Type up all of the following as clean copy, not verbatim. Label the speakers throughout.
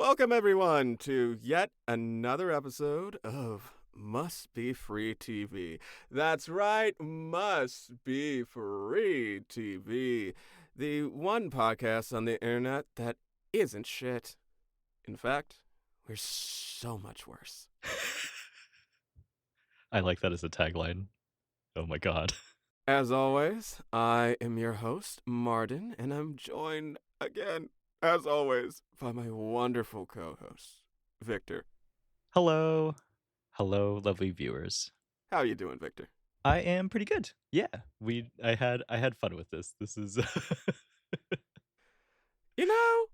Speaker 1: Welcome, everyone, to yet another episode of Must Be Free TV. That's right, Must Be Free TV. The one podcast on the internet that isn't shit. In fact, we're so much worse.
Speaker 2: I like that as a tagline. Oh my god.
Speaker 1: As always, I am your host, Martin, and I'm joined again, as always, by my wonderful co-host, Victor.
Speaker 2: Hello. Hello, lovely viewers.
Speaker 1: How you doing, Victor?
Speaker 2: I am pretty good. Yeah. I had fun with this. This is
Speaker 1: You know,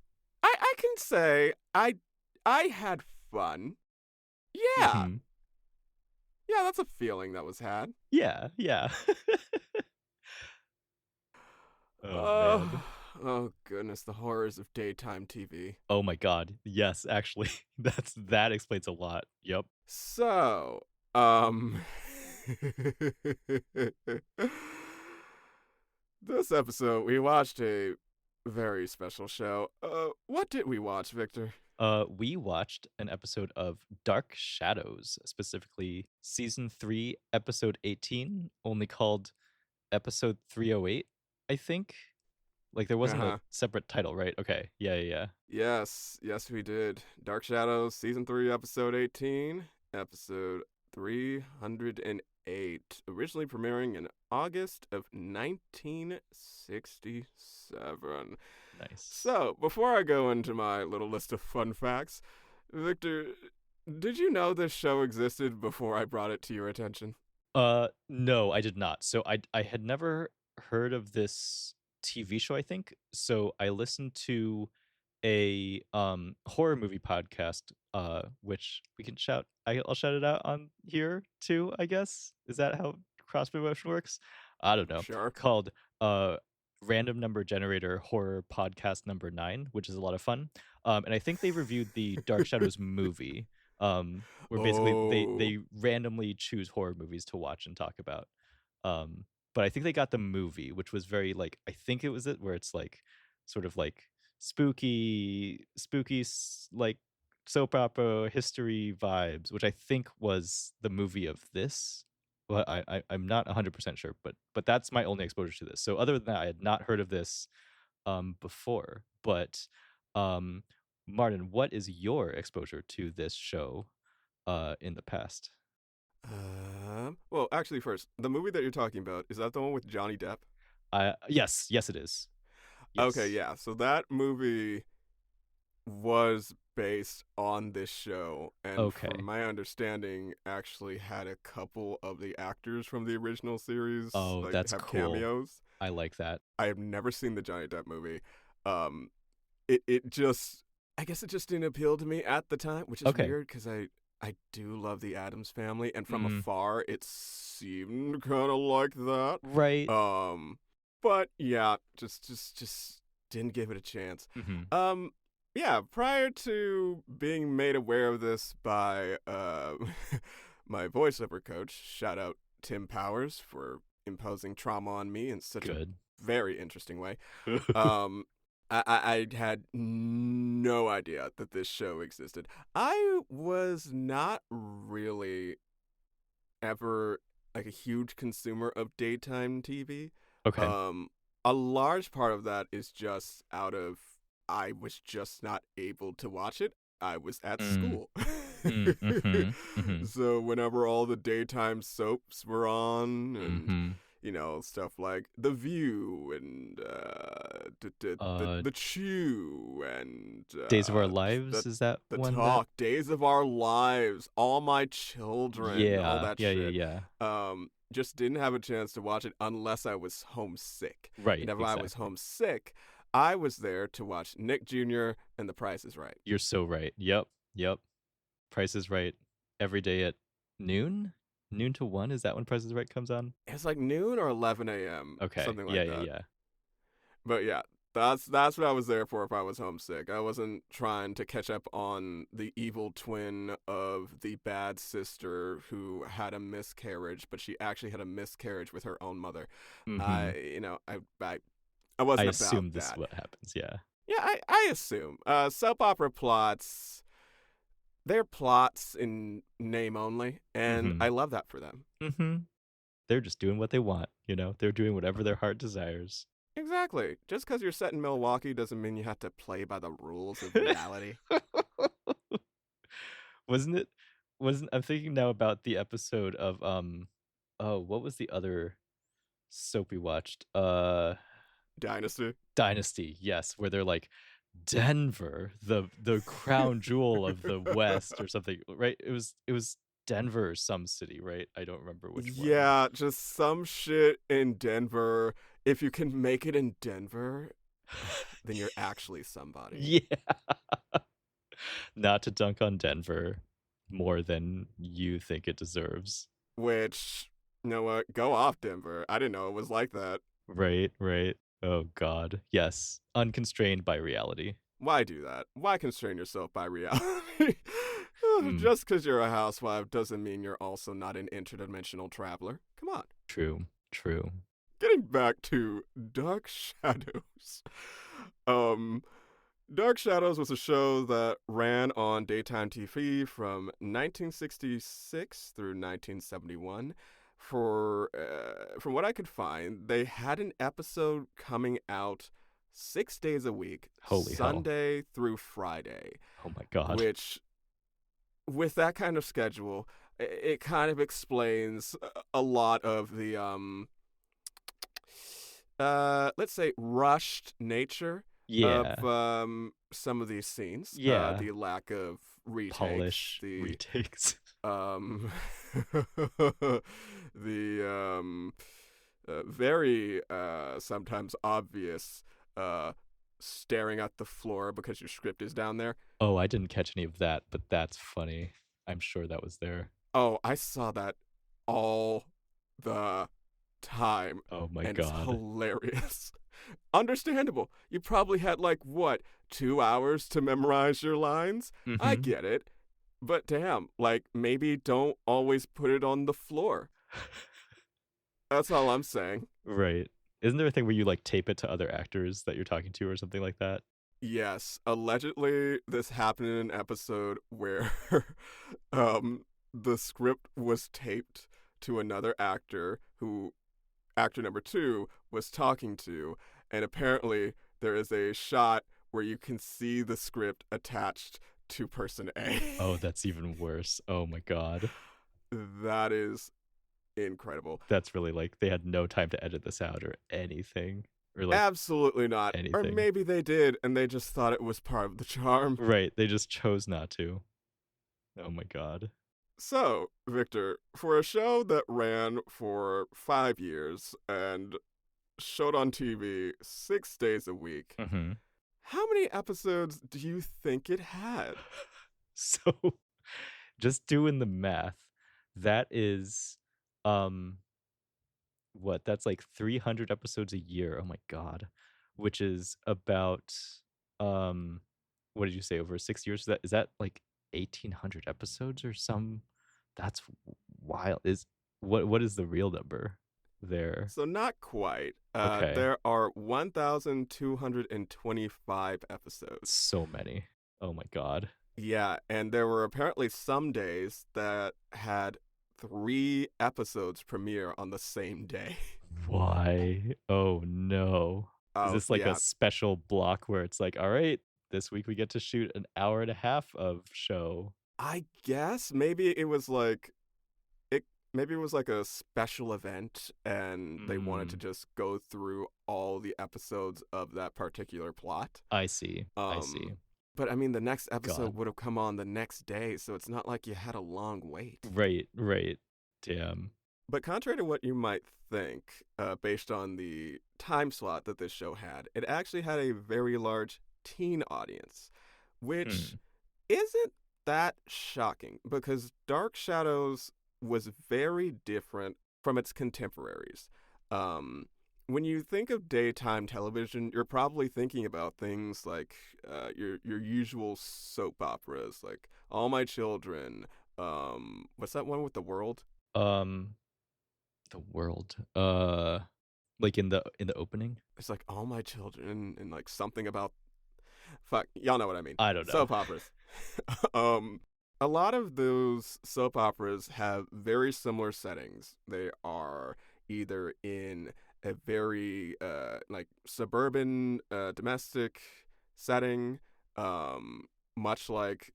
Speaker 1: I can say I had fun. Yeah.
Speaker 2: Mhm.
Speaker 1: Yeah, that's a feeling that was had.
Speaker 2: Yeah. Oh man.
Speaker 1: Oh goodness, the horrors of daytime TV.
Speaker 2: Oh my god. Yes, actually. That explains a lot. Yep.
Speaker 1: So, this episode we watched a very special show. What did we watch, Victor?
Speaker 2: We watched an episode of Dark Shadows, specifically season 3, episode 18, only called episode 308, I think. Like there wasn't a
Speaker 1: Uh-huh.
Speaker 2: separate title, right? Okay. Yeah.
Speaker 1: Yes, we did. Dark Shadows, Season 3, Episode 18, Episode 308, originally premiering in August of 1967.
Speaker 2: Nice.
Speaker 1: So, before I go into my little list of fun facts, Victor, did you know this show existed before I brought it to your attention?
Speaker 2: No, I did not. So I had never heard of this TV show, I think. So I listened to a horror movie podcast which we can I'll shout it out on here too, I guess. Is that how cross promotion works? I don't know.
Speaker 1: Sure.
Speaker 2: Called uh Random Number Generator Horror Podcast number 9, which is a lot of fun. And I think they reviewed the Dark Shadows movie. Where basically they randomly choose horror movies to watch and talk about. But I think they got the movie, which was very like, I think it was it where it's like sort of like like soap opera history vibes, which I think was the movie of this. But I'm not 100% sure, but that's my only exposure to this. So other than that, I had not heard of this before. But um Martin, what is your exposure to this show in the past?
Speaker 1: Well, actually, first, the movie that you're talking about, is that the one with Johnny Depp?
Speaker 2: Yes, it is.
Speaker 1: Okay,
Speaker 2: Yes.
Speaker 1: yeah. So that movie was based on this show, and from
Speaker 2: Okay.
Speaker 1: my understanding, actually had a couple of the actors from the original series
Speaker 2: Oh,
Speaker 1: like
Speaker 2: that's
Speaker 1: have
Speaker 2: cool.
Speaker 1: cameos.
Speaker 2: I like that.
Speaker 1: I have never seen the Johnny Depp movie. Um, it just, I guess it just didn't appeal to me at the time, which is
Speaker 2: Okay.
Speaker 1: weird because I do love the Addams Family, and from
Speaker 2: Mm,
Speaker 1: afar it seemed kind of like that.
Speaker 2: right.
Speaker 1: But yeah, just didn't give it a chance.
Speaker 2: Hmm.
Speaker 1: Um, yeah, prior to being made aware of this by my voiceover coach, shout out Tim Powers for imposing trauma on me in such a
Speaker 2: Good.
Speaker 1: very interesting way. Um, I had no idea that this show existed. I was not really ever like a huge consumer of daytime TV.
Speaker 2: Okay.
Speaker 1: Um, a large part of that is just out of I was just not able to watch it. I was at
Speaker 2: Mm,
Speaker 1: school.
Speaker 2: hmm.
Speaker 1: So whenever all the daytime soaps were on and
Speaker 2: Hmm.
Speaker 1: stuff like The View and
Speaker 2: Uh,
Speaker 1: the Chew and
Speaker 2: Days of Our
Speaker 1: the
Speaker 2: Lives, is that
Speaker 1: the
Speaker 2: one that?
Speaker 1: Talk, Days of Our Lives, All My Children, all
Speaker 2: Yeah,
Speaker 1: that
Speaker 2: yeah,
Speaker 1: shit.
Speaker 2: yeah, yeah.
Speaker 1: Just didn't have a chance to watch it unless I was homesick.
Speaker 2: Right,
Speaker 1: And if I was
Speaker 2: exactly.
Speaker 1: homesick, I was there to watch Nick Jr. and The Price is Right.
Speaker 2: You're so right. Yep. Price is Right every day at noon? Noon to 1? Is that when Price is Right comes on?
Speaker 1: It's like noon or 11 a.m.,
Speaker 2: Okay.
Speaker 1: something
Speaker 2: Yeah,
Speaker 1: like
Speaker 2: yeah,
Speaker 1: that.
Speaker 2: yeah.
Speaker 1: But yeah, that's what I was there for if I was homesick. I wasn't trying to catch up on the evil twin of the bad sister who had a miscarriage, but she actually had a miscarriage with her own mother.
Speaker 2: Hmm.
Speaker 1: I
Speaker 2: I
Speaker 1: wasn't about
Speaker 2: assume this is
Speaker 1: that.
Speaker 2: what happens. Yeah.
Speaker 1: Yeah, I assume. Soap opera plots, they're plots in name only, and
Speaker 2: Mm-hmm.
Speaker 1: I love that for them.
Speaker 2: Mm-hmm. They're just doing what they want, They're doing whatever their heart desires.
Speaker 1: Exactly. Just because you're set in Milwaukee doesn't mean you have to play by the rules of reality.
Speaker 2: Wasn't it wasn't I'm thinking now about the episode of oh, what was the other soap we watched?
Speaker 1: Dynasty.
Speaker 2: Dynasty, yes, where they're like Denver, the crown jewel of the West or something, right? It was Denver or some city, right? I don't remember which one.
Speaker 1: Yeah, just some shit in Denver. If you can make it in Denver, then you're actually somebody.
Speaker 2: Yeah. Not to dunk on Denver more than you think it deserves.
Speaker 1: Which, you know what? Go off, Denver. I didn't know it was like that.
Speaker 2: Right, right. Oh god. Yes. Unconstrained by reality.
Speaker 1: Why do that? Why constrain yourself by reality?
Speaker 2: Mm,
Speaker 1: Just because you're a housewife doesn't mean you're also not an interdimensional traveler. Come on.
Speaker 2: true. True.
Speaker 1: Getting back to Dark Shadows. Um, Dark Shadows was a show that ran on daytime TV from 1966 through 1971. From what I could find, they had an episode coming out 6 days a week,
Speaker 2: Holy hell.
Speaker 1: Sunday through Friday,
Speaker 2: Oh my god.
Speaker 1: which, with that kind of schedule, it kind of explains a lot of the let's say rushed nature of
Speaker 2: Yeah.
Speaker 1: some of these scenes,
Speaker 2: Yeah.
Speaker 1: the lack of retakes,
Speaker 2: Polish
Speaker 1: the
Speaker 2: retakes.
Speaker 1: um the very sometimes obvious uh staring at the floor because your script is down there.
Speaker 2: Oh, I didn't catch any of that, but that's funny. I'm sure that was there.
Speaker 1: Oh, I saw that all the time,
Speaker 2: Oh my
Speaker 1: and it's
Speaker 2: god.
Speaker 1: hilarious. Understandable. You probably had, like, what, 2 hours to memorize your lines? I
Speaker 2: Mhm.
Speaker 1: get it. But damn, like, maybe don't always put it on the floor. That's all I'm saying.
Speaker 2: Right. Isn't there a thing where you, like, tape it to other actors that you're talking to or something like that?
Speaker 1: Yes, allegedly, this happened in an episode where the script was taped to another actor who actor number two was talking to, and apparently there is a shot where you can see the script attached to person A.
Speaker 2: Oh, that's even worse. Oh my god.
Speaker 1: That is incredible.
Speaker 2: That's really like they had no time to edit this out or anything. Or like
Speaker 1: Absolutely not. Or
Speaker 2: anything.
Speaker 1: maybe they did and they just thought it was part of the charm.
Speaker 2: Right. They just chose not to. Oh my god.
Speaker 1: So, Victor, for a show that ran for 5 years and showed on TV 6 days a week,
Speaker 2: Hmm.
Speaker 1: how many episodes do you think it had?
Speaker 2: So just doing the math, that is um what? That's like 300 episodes a year. Oh my god. Which is about um what did you say, over 6 years? Is that like 1,800 episodes or some? That's wild. Is what is the real number there?
Speaker 1: So not quite.
Speaker 2: Okay.
Speaker 1: There are 1,225 episodes.
Speaker 2: So many. Oh my god.
Speaker 1: Yeah, and there were apparently some days that had 3 episodes premiere on the same day.
Speaker 2: Why? Oh no. Is
Speaker 1: Oh
Speaker 2: this like a
Speaker 1: yeah,
Speaker 2: special block where it's like, all right, this week we get to shoot an hour and a half of show?
Speaker 1: I guess maybe it was like it. Maybe it was like a special event, and they wanted to
Speaker 2: Mm,
Speaker 1: just go through all the episodes of that particular plot.
Speaker 2: I see. I
Speaker 1: Um,
Speaker 2: see.
Speaker 1: but I mean, the next episode
Speaker 2: God.
Speaker 1: would have come on the next day, so it's not like you had a long wait.
Speaker 2: Right, right. Damn.
Speaker 1: But contrary to what you might think, based on the time slot that this show had, it actually had a very large teen audience, which
Speaker 2: Hmm.
Speaker 1: isn't that shocking because Dark Shadows was very different from its contemporaries. Um, when you think of daytime television, you're probably thinking about things like your usual soap operas, like All My Children. What's that one with the world?
Speaker 2: Um, the world. Like in the opening?
Speaker 1: It's like All My Children and like something about. Fuck, y'all know what I mean.
Speaker 2: I don't know.
Speaker 1: Soap operas. um, a lot of those soap operas have very similar settings. They are either in a very like suburban domestic setting, much like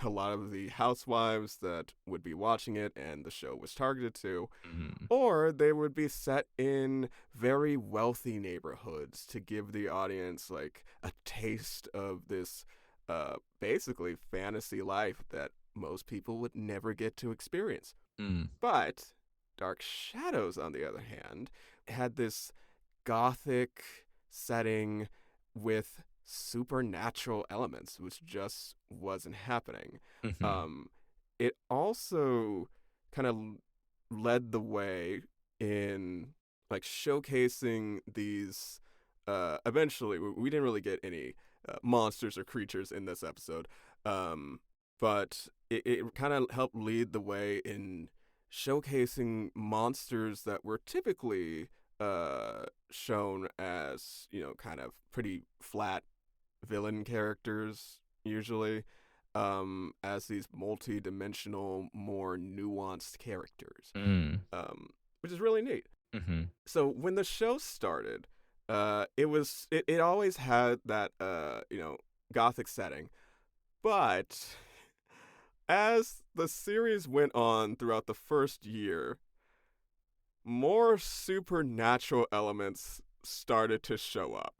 Speaker 1: a lot of the housewives that would be watching it and the show was targeted to,
Speaker 2: Mhm.
Speaker 1: or they would be set in very wealthy neighborhoods to give the audience like a taste of this basically fantasy life that most people would never get to experience.
Speaker 2: Mm.
Speaker 1: But Dark Shadows, on the other hand, had this gothic setting with supernatural elements, which just wasn't happening.
Speaker 2: Mhm.
Speaker 1: Um, it also kind of led the way in like showcasing these. Eventually, we didn't really get any monsters or creatures in this episode, but it kind of helped lead the way in showcasing monsters that were typically shown as, you know, kind of pretty flat villain characters usually, as these multi-dimensional, more nuanced characters,
Speaker 2: Mm.
Speaker 1: which is really neat.
Speaker 2: Mhm.
Speaker 1: So when the show started, it always had that you know, gothic setting, but as the series went on throughout the first year, more supernatural elements started to show up.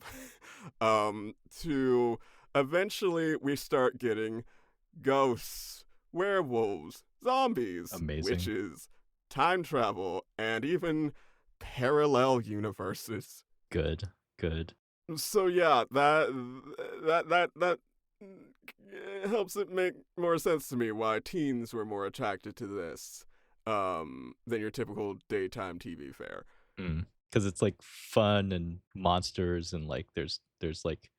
Speaker 1: To eventually we start getting ghosts, werewolves, zombies,
Speaker 2: Amazing.
Speaker 1: witches, time travel, and even parallel universes.
Speaker 2: Good. Good.
Speaker 1: So yeah, that helps it make more sense to me why teens were more attracted to this than your typical daytime TV fare.
Speaker 2: Mm. 'Cause it's, like, fun and monsters and, like, there's, like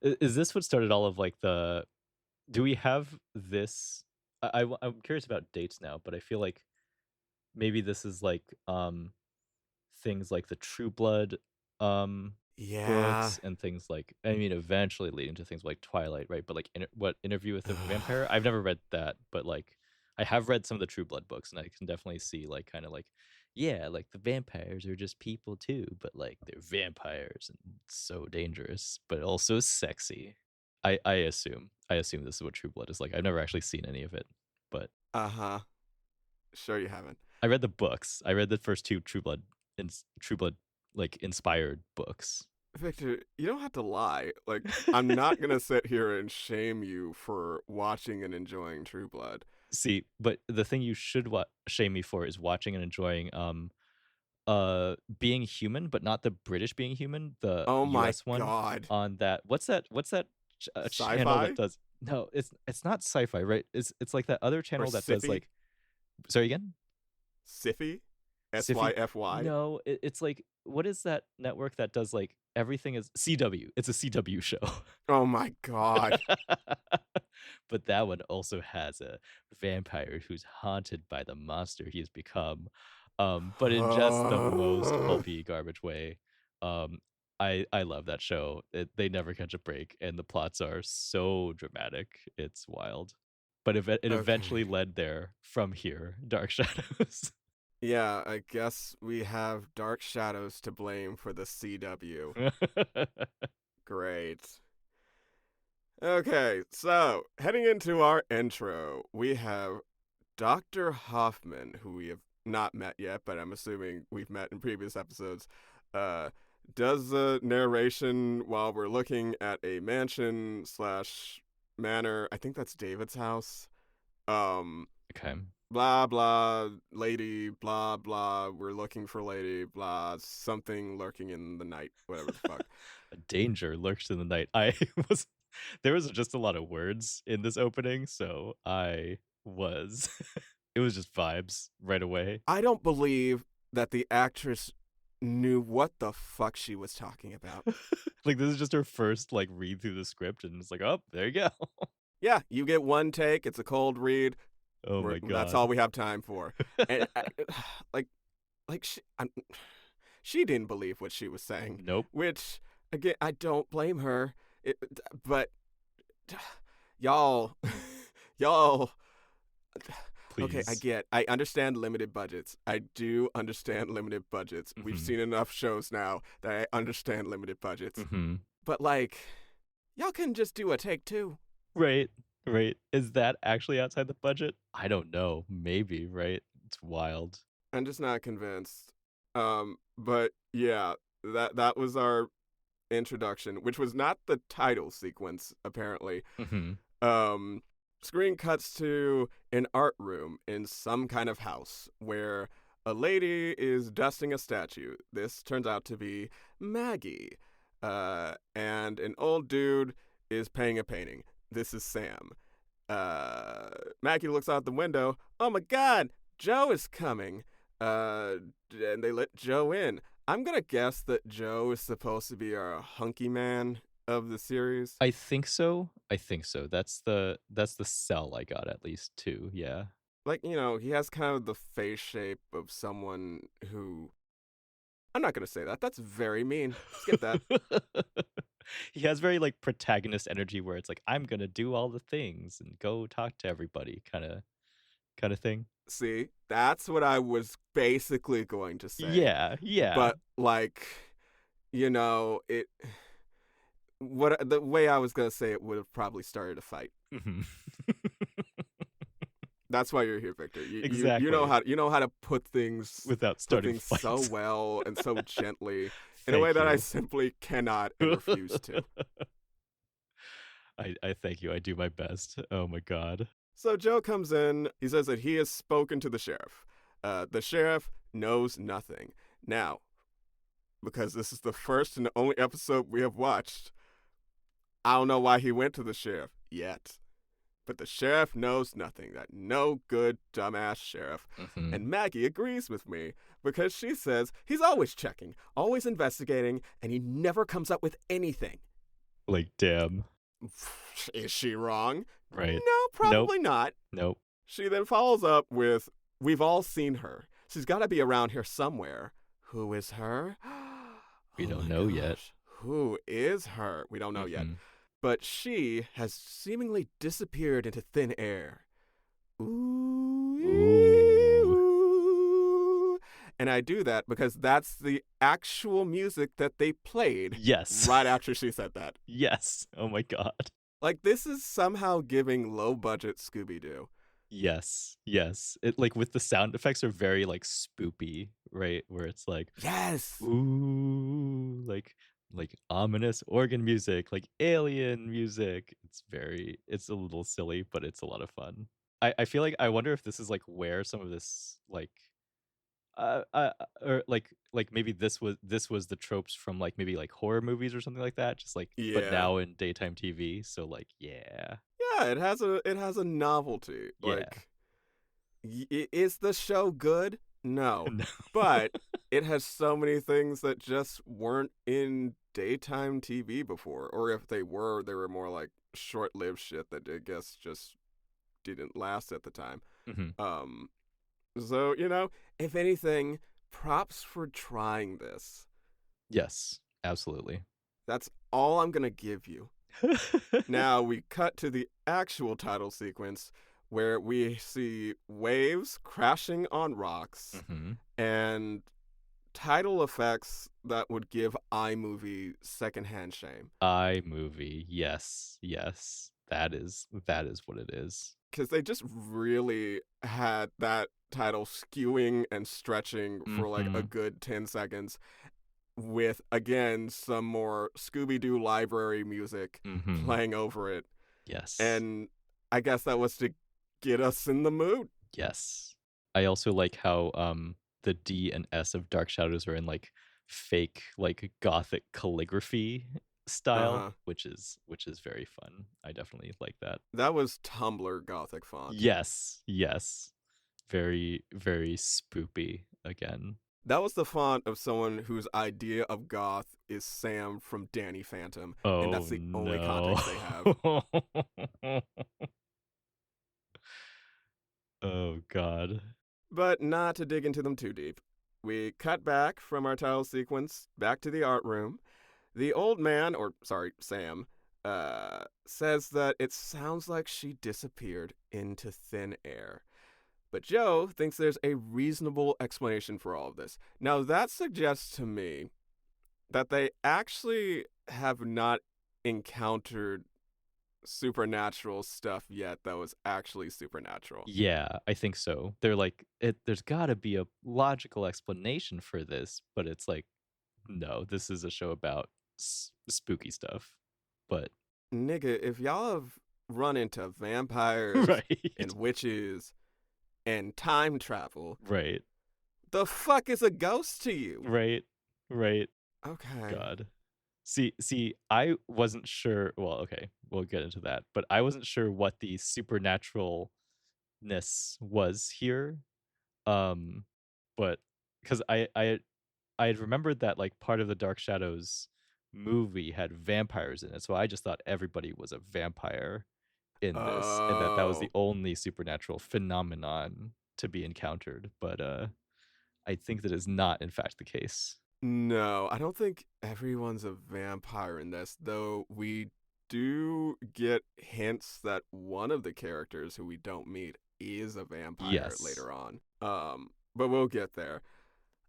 Speaker 2: is this what started all of, like, the do we have this I'm curious about dates now, but I feel like maybe this is, like, things like the True Blood, um,
Speaker 1: Yeah.
Speaker 2: books and things like I mean, eventually leading to things like Twilight, right? But, like, Interview with the Vampire? I've never read that, but, like, I have read some of the True Blood books, and I can definitely see, like, kinda like, yeah, like, the vampires are just people too, but, like, they're vampires and so dangerous, but also sexy. I assume this is what True Blood is like. I've never actually seen any of it, but
Speaker 1: Uh-huh. Sure you haven't.
Speaker 2: I read the books. I read the first 2 True Blood, like, inspired books.
Speaker 1: Victor, you don't have to lie. Like, I'm not gonna sit here and shame you for watching and enjoying True Blood.
Speaker 2: See, but the thing you should shame me for is watching and enjoying, Being Human, but not the British Being Human, the
Speaker 1: Oh my
Speaker 2: US one
Speaker 1: god.
Speaker 2: on that what's that channel that
Speaker 1: Sci-fi?
Speaker 2: does no, it's not sci-fi, right? It's like that other
Speaker 1: Or
Speaker 2: channel that does,
Speaker 1: Syfy?
Speaker 2: like sorry again?
Speaker 1: Syfy?
Speaker 2: Syfy?
Speaker 1: SYFY?
Speaker 2: No, it's like what is that network that does, like, everything is CW, it's a CW show.
Speaker 1: Oh my god.
Speaker 2: But that one also has a vampire who's haunted by the monster he has become, but in just the most pulpy garbage way. Um, I love that show. They never catch a break, and the plots are so dramatic. It's wild. But it eventually
Speaker 1: Okay.
Speaker 2: led there from here, Dark Shadows.
Speaker 1: Yeah, I guess we have Dark Shadows to blame for the CW. Great. Okay, so heading into our intro, we have Dr. Hoffman, who we have not met yet, but I'm assuming we've met in previous episodes, uh, does the narration while we're looking at a mansion slash manor. I think that's David's house. Um,
Speaker 2: Okay.
Speaker 1: blah blah, lady, blah blah. We're looking for lady, blah. Something lurking in the night, whatever the fuck.
Speaker 2: A danger lurks in the night. I was there was just a lot of words in this opening, so I was it was just vibes right away.
Speaker 1: I don't believe that the actress knew what the fuck she was talking about.
Speaker 2: Like, this is just her first, like, read through the script, and it's like, "Oh, there you go."
Speaker 1: Yeah, you get one take. It's a cold read.
Speaker 2: Oh my
Speaker 1: That's all
Speaker 2: god.
Speaker 1: we have time for. And like, like she didn't believe what she was saying.
Speaker 2: Nope.
Speaker 1: Which again, I don't blame her. but y'all, y'all. Okay,
Speaker 2: Please.
Speaker 1: I understand limited budgets. I do understand limited budgets. We've
Speaker 2: Mhm.
Speaker 1: seen enough shows now that I understand limited budgets.
Speaker 2: Mhm.
Speaker 1: But like, y'all can just do a take two.
Speaker 2: Right. Right. Is that actually outside the budget? I don't know. Maybe, right? It's wild.
Speaker 1: I'm just not convinced. But yeah, that was our introduction, which was not the title sequence, apparently.
Speaker 2: Mhm.
Speaker 1: Um, Screen cuts to an art room in some kind of house where a lady is dusting a statue. This turns out to be Maggie. And an old dude is painting a painting. This is Sam. Maggie looks out the window. Oh my God, Joe is coming. And they let Joe in. I'm gonna guess that Joe is supposed to be our hunky man of the series.
Speaker 2: I think so. I think so. That's the sell I got at least too. Yeah.
Speaker 1: Like, he has kind of the face shape of someone who. I'm not gonna say that. That's very mean. Skip that.
Speaker 2: He has very like protagonist energy where it's like I'm going to do all the things and go talk to everybody kind of thing.
Speaker 1: See, that's what I was basically going to say.
Speaker 2: Yeah, yeah.
Speaker 1: But like, it. What the way I was gonna say it would have probably started a fight.
Speaker 2: Mhm.
Speaker 1: That's why you're here, Victor. You know
Speaker 2: Exactly.
Speaker 1: how to put things
Speaker 2: Without starting
Speaker 1: so
Speaker 2: fights.
Speaker 1: well and so gently in a way
Speaker 2: Thank
Speaker 1: that I
Speaker 2: you.
Speaker 1: simply cannot and refuse to.
Speaker 2: I thank you. I do my best. Oh my god.
Speaker 1: So Joe comes in. He says that he has spoken to the sheriff. The sheriff knows nothing. Now, because this is the first and only episode we have watched, I don't know why he went to the sheriff yet. But the sheriff knows nothing. That no good, dumbass sheriff.
Speaker 2: Mhm.
Speaker 1: And Maggie agrees with me because she says he's always checking, always investigating, and he never comes up with anything.
Speaker 2: Like damn.
Speaker 1: Is she wrong?
Speaker 2: Right.
Speaker 1: No, probably not.
Speaker 2: Nope.
Speaker 1: She then follows up with, we've all seen her. She's got to be around here somewhere. Who is her?
Speaker 2: We
Speaker 1: Oh
Speaker 2: don't
Speaker 1: my
Speaker 2: know yet.
Speaker 1: gosh. Who is her? We don't know yet.
Speaker 2: Mhm.
Speaker 1: But she has seemingly disappeared into thin air. Ooh.
Speaker 2: Ooh.
Speaker 1: And I do that because that's the actual music that they played
Speaker 2: Yes.
Speaker 1: right after she said that.
Speaker 2: Yes. Oh my god.
Speaker 1: Like, this is somehow giving low budget Scooby Doo.
Speaker 2: Yes. Yes. It like with the sound effects are very like spoopy, right? Where it's like
Speaker 1: Yes.
Speaker 2: ooh, like ominous organ music, like alien music. It's a little silly, but it's a lot of fun. I feel like I wonder if this is like where some of this like or like maybe this was the tropes from like maybe like horror movies or something like that, just like but
Speaker 1: Yeah.
Speaker 2: now in daytime TV. So like yeah.
Speaker 1: Yeah, it has a novelty.
Speaker 2: Yeah.
Speaker 1: Like, is the show good? No.
Speaker 2: No.
Speaker 1: But it has so many things that just weren't in daytime TV before. Or if they were more like short-lived shit that I guess just didn't last at the time.
Speaker 2: Mhm.
Speaker 1: So, if anything, props for trying this.
Speaker 2: Yes, absolutely.
Speaker 1: That's all I'm going to give you. Now we cut to the actual title sequence where we see waves crashing on rocks
Speaker 2: Mhm.
Speaker 1: and title effects that would give iMovie secondhand shame.
Speaker 2: iMovie. Yes. Yes. That is what it is.
Speaker 1: Because they just really had that title skewing and stretching for like a
Speaker 2: Mhm.
Speaker 1: good 10 seconds with, again, some more Scooby-Doo library music
Speaker 2: Mhm.
Speaker 1: playing over it.
Speaker 2: Yes.
Speaker 1: And I guess that was to get us in the mood.
Speaker 2: Yes. I also like how the D and S of Dark Shadows are in like fake like gothic calligraphy style,
Speaker 1: Uh-huh.
Speaker 2: which is very fun. I definitely like that.
Speaker 1: That was Tumblr Gothic font.
Speaker 2: Yes. Yes. Very very spoopy again.
Speaker 1: That was the font of someone whose idea of goth is Sam from Danny Phantom, and
Speaker 2: Oh
Speaker 1: that's the only
Speaker 2: no.
Speaker 1: context they have.
Speaker 2: Oh god.
Speaker 1: But not to dig into them too deep. We cut back from our title sequence back to the art room. The old man, or sorry, Sam, says that it sounds like she disappeared into thin air. But Joe thinks there's a reasonable explanation for all of this. Now, that suggests to me that they actually have not encountered supernatural stuff yet that was actually supernatural.
Speaker 2: Yeah, I think so. They're like, there's got to be a logical explanation for this, but it's like, no, this is a show about spooky stuff. But
Speaker 1: Nigga, if y'all have run into vampires
Speaker 2: right,
Speaker 1: and witches and time travel,
Speaker 2: right,
Speaker 1: the fuck is a ghost to you?
Speaker 2: right, right.
Speaker 1: Okay.
Speaker 2: God. See, I wasn't sure. Well, okay, we'll get into that, but I wasn't sure what the supernaturalness was here. Um, but because I had remembered that like part of the Dark Shadows movie had vampires in it, so I just thought everybody was a vampire in this, and that was the
Speaker 1: Oh.
Speaker 2: only supernatural phenomenon to be encountered. But I think that is not, in fact, the case.
Speaker 1: No, I don't think everyone's a vampire in this, though we do get hints that one of the characters who we don't meet is a vampire
Speaker 2: Yes.
Speaker 1: later on. But we'll get there.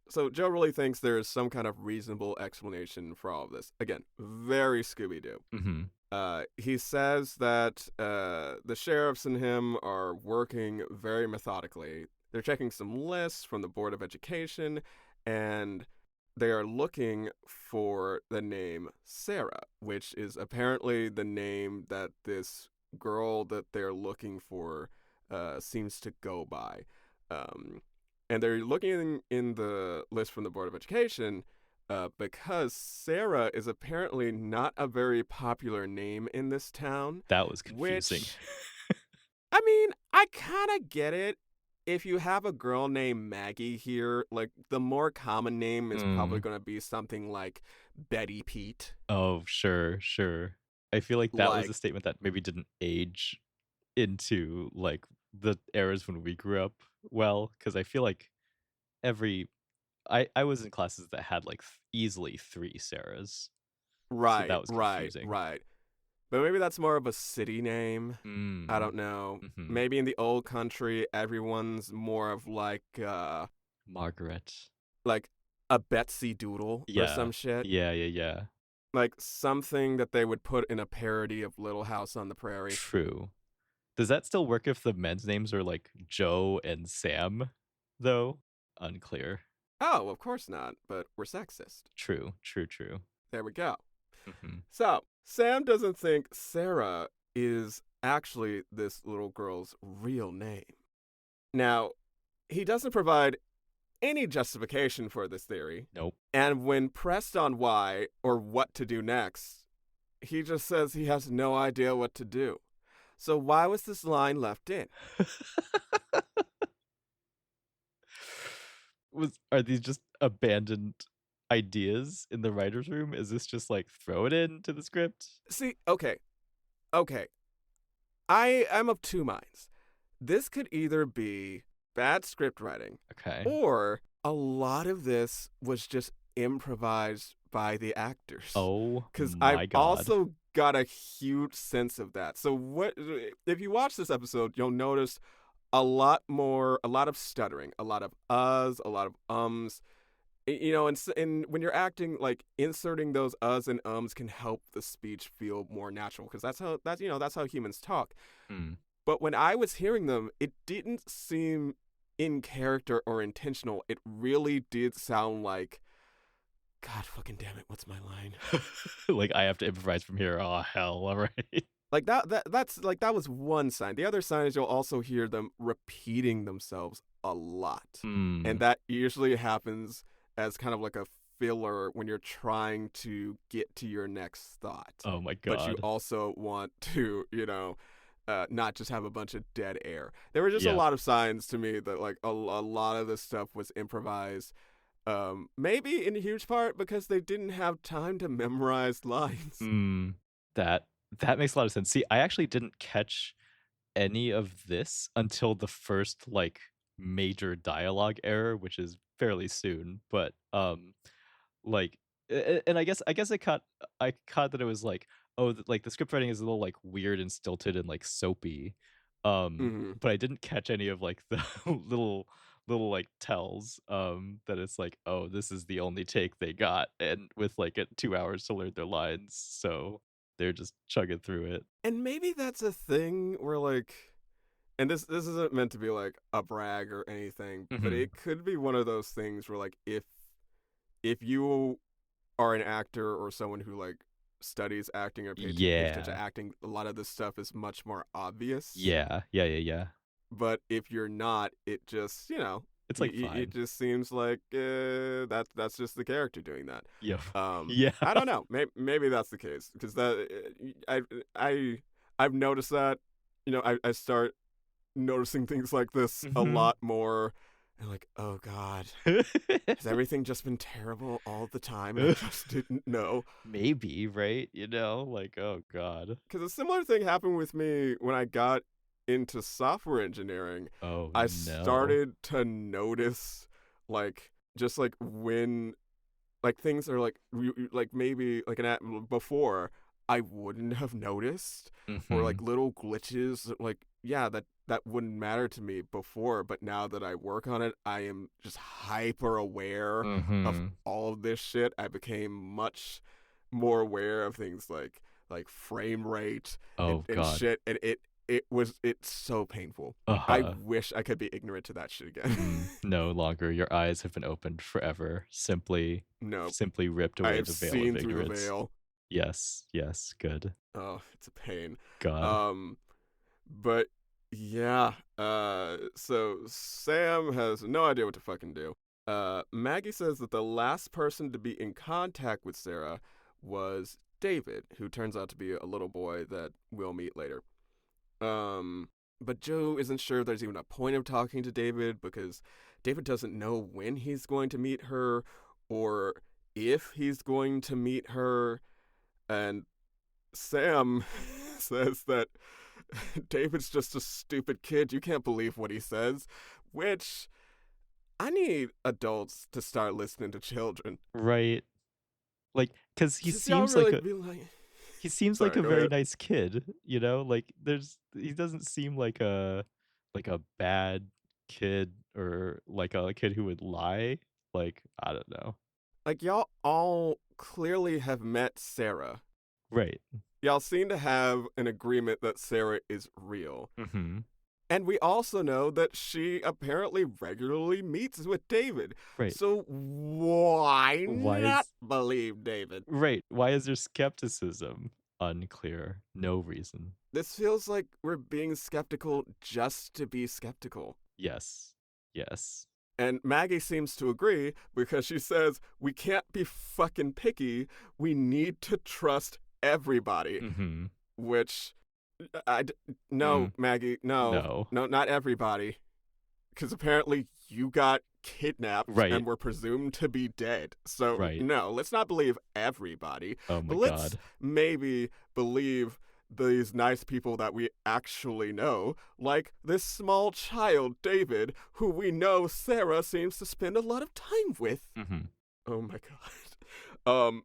Speaker 1: So Joe really thinks there's some kind of reasonable explanation for all of this. Again, very Scooby Doo.
Speaker 2: Mm-hmm.
Speaker 1: He says that the sheriffs and him are working very methodically. They're checking some lists from the Board of Education, and they are looking for the name Sarah, which is apparently the name that this girl that they're looking for seems to go by. Um, and they're looking in the list from the Board of Education because Sarah is apparently not a very popular name in this town,
Speaker 2: That was confusing.
Speaker 1: which, I mean, I kind of get it. If you have a girl named Maggie here, like the more common name is probably
Speaker 2: Mm.
Speaker 1: going to be something like Betty Pete.
Speaker 2: Oh, sure, sure. I feel like that was a
Speaker 1: Like,
Speaker 2: statement that maybe didn't age into like the eras when we grew up well, because I feel like every I was in classes that had like easily 3 Sarahs, so
Speaker 1: right,
Speaker 2: that was
Speaker 1: right,
Speaker 2: confusing.
Speaker 1: right. But maybe that's more of a city name. I
Speaker 2: Mm.
Speaker 1: don't know.
Speaker 2: Mm-hmm.
Speaker 1: Maybe in the old country, everyone's more of
Speaker 2: Margaret.
Speaker 1: like a Betsy Doodle or
Speaker 2: Yeah.
Speaker 1: some shit.
Speaker 2: Yeah, yeah, yeah.
Speaker 1: Like something that they would put in a parody of Little House on the Prairie.
Speaker 2: True. Does that still work if the men's names are like Joe and Sam, though? Unclear.
Speaker 1: Oh, of course not, but we're sexist.
Speaker 2: True, true, true.
Speaker 1: There we go.
Speaker 2: Mm-hmm.
Speaker 1: So, Sam doesn't think Sarah is actually this little girl's real name. Now, he doesn't provide any justification for this theory,
Speaker 2: Nope.
Speaker 1: and when pressed on why or what to do next, he just says he has no idea what to do. So, why was this line left in?
Speaker 2: Are these just abandoned ideas in the writer's room? Is this just like throw it into the script?
Speaker 1: See, okay. I'm of two minds. This could either be bad script writing,
Speaker 2: Okay.
Speaker 1: or a lot of this was just improvised by the actors.
Speaker 2: Oh
Speaker 1: Because
Speaker 2: my
Speaker 1: I've
Speaker 2: god.
Speaker 1: also got a huge sense of that. So what if you watch this episode, you'll notice a lot of stuttering, a lot of uhs, a lot of ums. You know, and when you're acting, like inserting those uhs and ums can help the speech feel more natural because that's how humans talk.
Speaker 2: Mm.
Speaker 1: But when I was hearing them, it didn't seem in character or intentional. It really did sound like, God fucking damn it, what's my line?
Speaker 2: Like I have to improvise from here. Oh hell, all right.
Speaker 1: Like that was one sign. The other sign is you'll also hear them repeating themselves a lot. And
Speaker 2: Mm.
Speaker 1: that usually happens as kind of like a filler when you're trying to get to your next thought.
Speaker 2: Oh my
Speaker 1: But you
Speaker 2: god.
Speaker 1: also want to, not just have a bunch of dead air. There were just a
Speaker 2: Yeah.
Speaker 1: lot of signs to me that like a lot of this stuff was improvised. Maybe in huge part because they didn't have time to memorize lines.
Speaker 2: Mm. That makes a lot of sense. See, I actually didn't catch any of this until the first like major dialogue error, which is fairly soon. But like, and I guess I caught that it was like, oh, like the script writing is a little like weird and stilted and like soapy.
Speaker 1: Hmm.
Speaker 2: But I didn't catch any of like the little like tells that it's like, oh, this is the only take they got, and with like 2 hours to learn their lines, so they're just chugging through it.
Speaker 1: And maybe that's a thing where like, and this isn't meant to be like a brag or anything, but
Speaker 2: Hmm.
Speaker 1: it could be one of those things where like if you are an actor or someone who like studies acting or pays attention to
Speaker 2: Yeah.
Speaker 1: acting, a lot of this stuff is much more obvious.
Speaker 2: Yeah.
Speaker 1: But if you're not, it just
Speaker 2: It's like
Speaker 1: it
Speaker 2: fine.
Speaker 1: just seems like that's just the character doing that.
Speaker 2: Yeah. Yeah.
Speaker 1: I don't know. Maybe that's the case because that I I've noticed that I start noticing things like this a
Speaker 2: Hmm.
Speaker 1: lot more. And like, oh God, has everything just been terrible all the time and I just didn't know?
Speaker 2: Maybe, right? Like, oh god.
Speaker 1: Because a similar thing happened with me when I got into software engineering.
Speaker 2: Oh
Speaker 1: I
Speaker 2: no.
Speaker 1: started to notice, like, just like when, like, things are like, like maybe like an app before I wouldn't have noticed, or
Speaker 2: Hmm.
Speaker 1: like little glitches, like, yeah, that wouldn't matter to me before, but now that I work on it, I am just hyper aware of
Speaker 2: Hmm.
Speaker 1: all of this shit. I became much more aware of things like frame rate
Speaker 2: Oh
Speaker 1: and
Speaker 2: god.
Speaker 1: shit, and it's so painful. I
Speaker 2: Uh-huh.
Speaker 1: wish I could be ignorant to that shit again.
Speaker 2: No longer. Your eyes have been opened forever. Simply
Speaker 1: No,
Speaker 2: simply ripped
Speaker 1: I
Speaker 2: away
Speaker 1: have
Speaker 2: the veil of
Speaker 1: seen through the
Speaker 2: ignorance.
Speaker 1: veil.
Speaker 2: Yes, good.
Speaker 1: Oh, it's a pain.
Speaker 2: God.
Speaker 1: Um, but yeah. So Sam has no idea what to fucking do. Maggie says that the last person to be in contact with Sarah was David, who turns out to be a little boy that we'll meet later. But Joe isn't sure there's even a point of talking to David because David doesn't know when he's going to meet her or if he's going to meet her. And Sam says that David's just a stupid kid. You can't believe what he says, which I need adults to start listening to children.
Speaker 2: Right. Like, cuz
Speaker 1: Just y'all really be like,
Speaker 2: he seems like
Speaker 1: sorry,
Speaker 2: a
Speaker 1: go
Speaker 2: very
Speaker 1: ahead.
Speaker 2: nice kid. Like he doesn't seem like a bad kid or like a kid who would lie. Like, I don't know.
Speaker 1: Like, y'all all clearly have met Sarah.
Speaker 2: Right.
Speaker 1: Y'all seem to have an agreement that Sarah is real.
Speaker 2: Mhm.
Speaker 1: And we also know that she apparently regularly meets with David.
Speaker 2: Right.
Speaker 1: So why
Speaker 2: Why
Speaker 1: not
Speaker 2: is
Speaker 1: believe David?
Speaker 2: Right. Why is there skepticism? Unclear. No reason.
Speaker 1: This feels like we're being skeptical just to be skeptical.
Speaker 2: Yes. Yes.
Speaker 1: And Maggie seems to agree because she says, we can't be fucking picky. We need to trust everybody.
Speaker 2: Mhm.
Speaker 1: Which, I, no,
Speaker 2: Mm.
Speaker 1: Maggie, no,
Speaker 2: No.
Speaker 1: no, not everybody. Because apparently you got kidnapped and
Speaker 2: Right.
Speaker 1: were presumed to be dead. So,
Speaker 2: Right.
Speaker 1: no, let's not believe everybody,
Speaker 2: Oh my
Speaker 1: but let's
Speaker 2: god.
Speaker 1: maybe believe these nice people that we actually know, like this small child, David, who we know Sarah seems to spend a lot of time with.
Speaker 2: Mhm.
Speaker 1: Oh my god.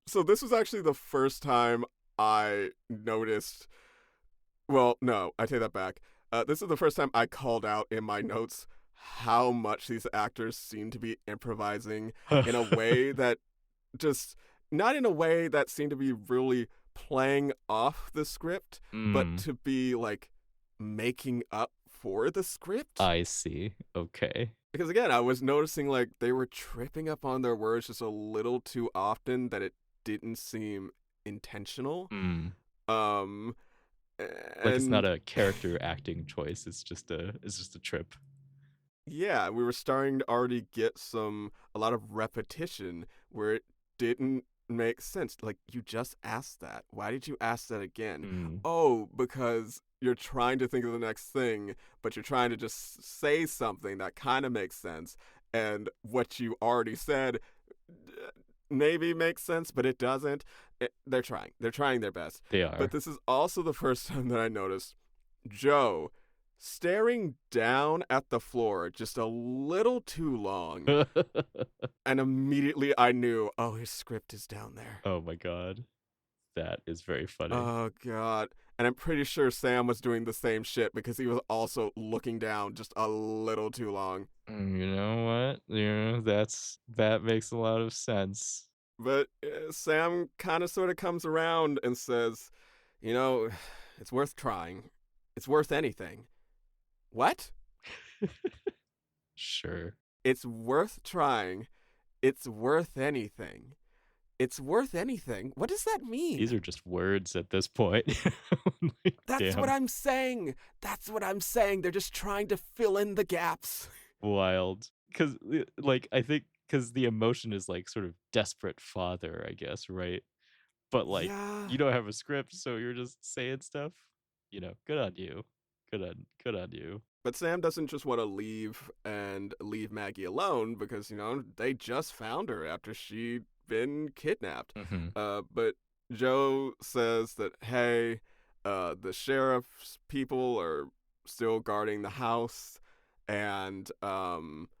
Speaker 1: So this was actually the first time I noticed. Well, no, I take that back. This is the first time I called out in my notes how much these actors seem to be improvising in a way that just not in a way that seemed to be really playing off the script, but
Speaker 2: Mm.
Speaker 1: to be like making up for the script.
Speaker 2: I see. Okay.
Speaker 1: Because again, I was noticing like they were tripping up on their words just a little too often that it didn't seem intentional.
Speaker 2: Mm.
Speaker 1: Um,
Speaker 2: Like it's not
Speaker 1: and
Speaker 2: a character acting choice. It's just a trip.
Speaker 1: yeah, we were starting to already get a lot of repetition where it didn't make sense. Like, you just asked that. Why did you ask that again?
Speaker 2: Mm.
Speaker 1: Oh, because you're trying to think of the next thing, but you're trying to just say something that kind of makes sense. And what you already said maybe makes sense, but it doesn't. They're trying. They're trying their best.
Speaker 2: They
Speaker 1: But
Speaker 2: are.
Speaker 1: this is also the first time that I noticed Joe staring down at the floor just a little too long. And immediately I knew, oh, his script is down there.
Speaker 2: Oh my god. That is very funny.
Speaker 1: Oh, God. And I'm pretty sure Sam was doing the same shit because he was also looking down just a little too long.
Speaker 2: You know what? That makes a lot of sense.
Speaker 1: But Sam kind of sort of comes around and says, you know, it's worth trying. It's worth anything. What?
Speaker 2: Sure.
Speaker 1: It's worth trying. It's worth anything. It's worth anything. What does that mean?
Speaker 2: These are just words at this point. Like,
Speaker 1: That's
Speaker 2: damn.
Speaker 1: what I'm saying. That's what I'm saying. They're just trying to fill in the gaps.
Speaker 2: Wild. Because, like, I think because the emotion is like sort of desperate father, I guess, right? But like,
Speaker 1: Yeah.
Speaker 2: you don't have a script, so you're just saying stuff. Good on you. Good on you.
Speaker 1: But Sam doesn't just want to leave Maggie alone because, they just found her after she'd been kidnapped.
Speaker 2: Mm-hmm.
Speaker 1: But Joe says that, hey, the sheriff's people are still guarding the house. And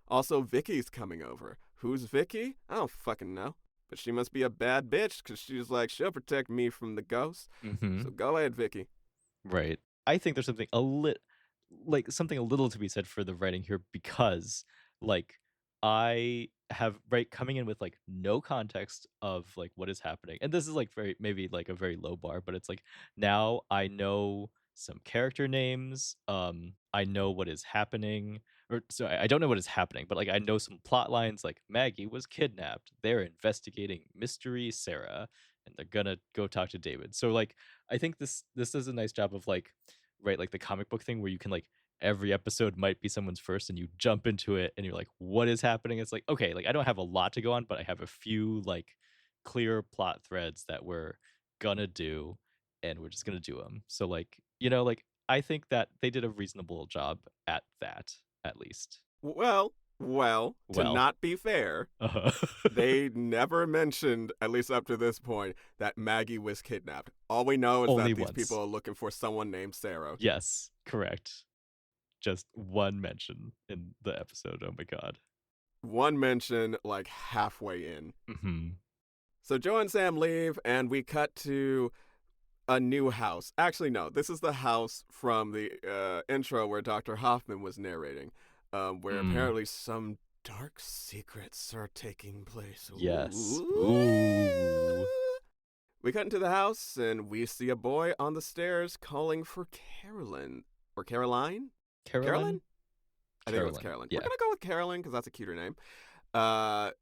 Speaker 1: also Vicky's coming over. Who's Vicky? I don't fucking know. But she must be a bad bitch because she's like, she'll protect me from the ghosts.
Speaker 2: Mm-hmm.
Speaker 1: So go ahead, Vicky.
Speaker 2: Right. I think there's something a little to be said for the writing here because like I have coming in with like no context of like what is happening. And this is like maybe like a very low bar, but it's like now I know some character names. I know what is happening. Or so I don't know what is happening, but like I know some plot lines like Maggie was kidnapped. They're investigating Mystery Sarah and they're gonna go talk to David. So like I think this does a nice job of like like the comic book thing where you can like every episode might be someone's first and you jump into it and you're like what is happening. It's like okay, like I don't have a lot to go on but I have a few like clear plot threads that we're gonna do and we're just gonna do them. So like like I think that they did a reasonable job at that, at least.
Speaker 1: Well, to
Speaker 2: Well,
Speaker 1: not be fair, they never mentioned, at least up to this point, that Maggie was kidnapped. All we know is
Speaker 2: only
Speaker 1: that these
Speaker 2: once.
Speaker 1: people are looking for someone named Sarah.
Speaker 2: Yes, correct. Just one mention in the episode. Oh my god.
Speaker 1: One mention, like halfway in.
Speaker 2: Mm-hmm.
Speaker 1: So Joe and Sam leave, and we cut to a new house. Actually, no, this is the house from the intro where Dr. Hoffman was narrating, where apparently some dark secrets are taking place.
Speaker 2: Yes.
Speaker 1: Ooh. We cut into the house, and we see a boy on the stairs calling for Carolyn. Or Caroline?
Speaker 2: Carolyn?
Speaker 1: I think it was Carolyn.
Speaker 2: Yeah.
Speaker 1: We're going to go with Carolyn because that's a cuter name.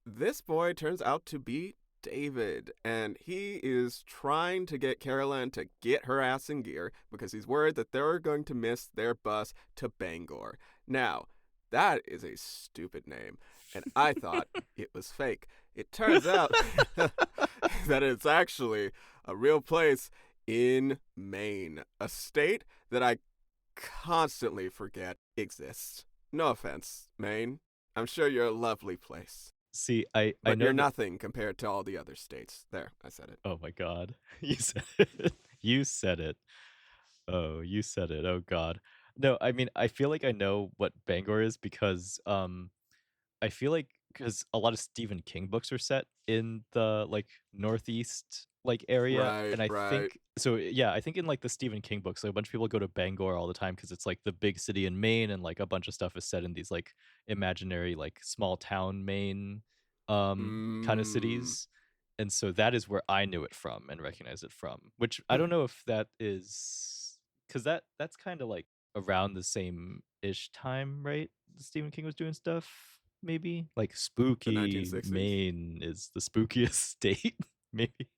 Speaker 1: This boy turns out to be David, and he is trying to get Carolyn to get her ass in gear because he's worried that they're going to miss their bus to Bangor. Now, that is a stupid name, and I thought it was fake. It turns out that it's actually a real place in Maine, a state that I constantly forget exists. No offense, Maine. I'm sure you're a lovely place.
Speaker 2: See, I
Speaker 1: But
Speaker 2: know
Speaker 1: you're nothing compared to all the other states. There, I said it.
Speaker 2: Oh my god. You said it. You said it. Oh, you said it. Oh god. No, I mean, I feel like I know what Bangor is because I feel like because a lot of Stephen King books are set in the like northeast like area,
Speaker 1: Right,
Speaker 2: and I
Speaker 1: right.
Speaker 2: think so. Yeah, I think in like the Stephen King books, like a bunch of people go to Bangor all the time because it's like the big city in Maine, and like a bunch of stuff is set in these like imaginary like small town Maine kind of cities. And so that is where I knew it from and recognize it from, which I don't know if that is because that's kind of like around the same ish time, right? Stephen King was doing stuff, maybe like spooky
Speaker 1: 1960s?
Speaker 2: Maine is the spookiest state, maybe.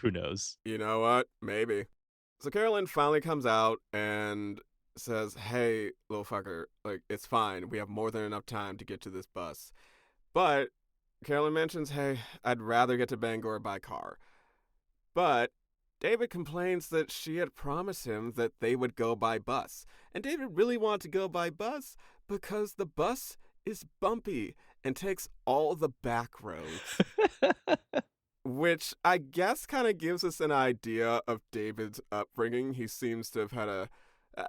Speaker 2: Who knows?
Speaker 1: You know what? Maybe. So Carolyn finally comes out and says, hey, little fucker, like, it's fine. We have more than enough time to get to this bus. But Carolyn mentions, hey, I'd rather get to Bangor by car. But David complains that she had promised him that they would go by bus. And David really wanted to go by bus because the bus is bumpy and takes all the back roads. Which I guess kind of gives us an idea of David's upbringing. He seems to have had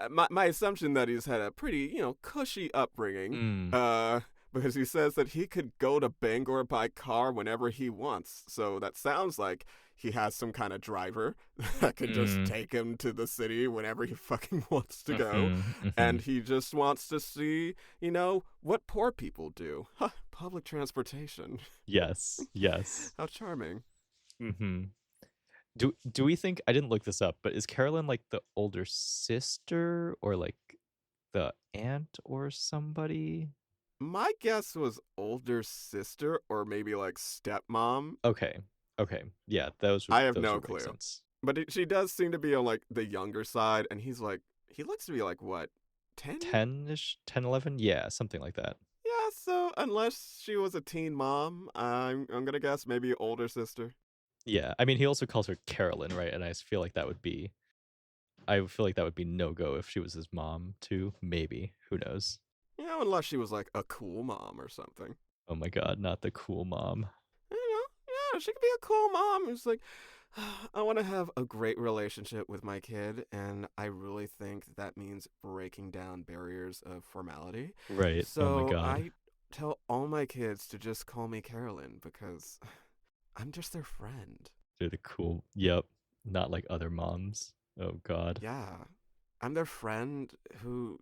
Speaker 1: my assumption that he's had a pretty, cushy upbringing. Because he says that he could go to Bangor by car whenever he wants. So that sounds like he has some kind of driver that can just take him to the city whenever he fucking wants to go. And he just wants to see, what poor people do. Huh, public transportation.
Speaker 2: Yes.
Speaker 1: How charming.
Speaker 2: Mm-hmm. Do we think, I didn't look this up, but is Carolyn like the older sister or like the aunt or somebody?
Speaker 1: My guess was older sister or maybe like stepmom.
Speaker 2: Okay. Yeah, those
Speaker 1: I have
Speaker 2: would
Speaker 1: no
Speaker 2: make
Speaker 1: clue.
Speaker 2: sense.
Speaker 1: But she does seem to be on like the younger side, and he looks to be like what, 10?
Speaker 2: 10-ish, 10, 11? Yeah, something like that.
Speaker 1: Yeah, so unless she was a teen mom, I'm gonna guess maybe older sister.
Speaker 2: Yeah, I mean, he also calls her Carolyn, right? And I feel like that would be no-go if she was his mom too. Maybe, who knows?
Speaker 1: Unless she was like a cool mom or something.
Speaker 2: Oh my god, not the cool mom.
Speaker 1: Yeah, she could be a cool mom. It's like, I want to have a great relationship with my kid, and I really think that means breaking down barriers of formality.
Speaker 2: Right.
Speaker 1: So
Speaker 2: oh my god.
Speaker 1: I tell all my kids to just call me Carolyn because I'm just their friend.
Speaker 2: They're the cool. Yep. Not like other moms. Oh god.
Speaker 1: Yeah. I'm their friend who,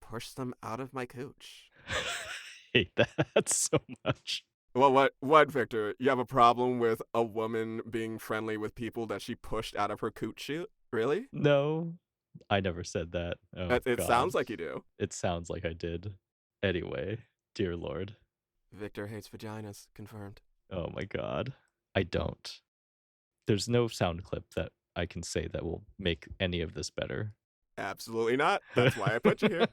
Speaker 1: pushed them out of my cooch.
Speaker 2: Hate that so much.
Speaker 1: Well, what, Victor? You have a problem with a woman being friendly with people that she pushed out of her cooch chute? Really?
Speaker 2: No, I never said that. Oh,
Speaker 1: It
Speaker 2: God.
Speaker 1: sounds like you do.
Speaker 2: It sounds like I did. Anyway, dear Lord.
Speaker 1: Victor hates vaginas. Confirmed.
Speaker 2: Oh my God. I don't. There's no sound clip that I can say that will make any of this better.
Speaker 1: Absolutely not. That's why I put you here.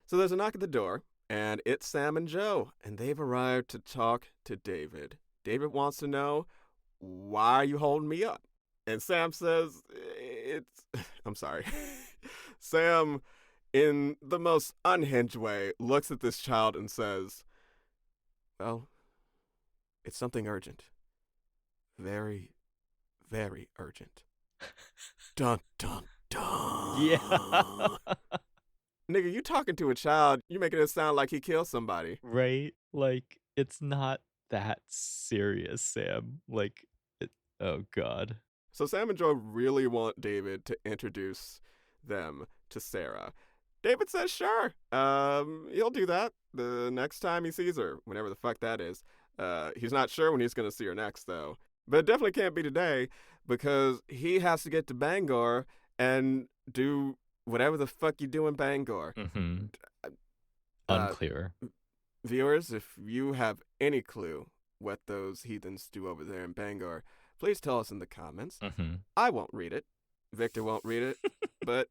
Speaker 1: So there's a knock at the door, and it's Sam and Joe, and they've arrived to talk to David. David wants to know, why are you holding me up? And Sam says, I'm sorry. Sam, in the most unhinged way, looks at this child and says, well, it's something urgent. Very, very urgent. Dun, dun, dun.
Speaker 2: Yeah.
Speaker 1: Nigga, you talking to a child, you making it sound like he killed somebody.
Speaker 2: Right? Like, it's not that serious, Sam. Like, oh God.
Speaker 1: So Sam and Joe really want David to introduce them to Sarah. David says sure. He'll do that the next time he sees her, whenever the fuck that is. He's not sure when he's going to see her next, though. But it definitely can't be today, because he has to get to Bangor and do whatever the fuck you do in Bangor.
Speaker 2: Mm-hmm. Unclear.
Speaker 1: Viewers, if you have any clue what those heathens do over there in Bangor, please tell us in the comments.
Speaker 2: Mm-hmm.
Speaker 1: I won't read it. Victor won't read it. But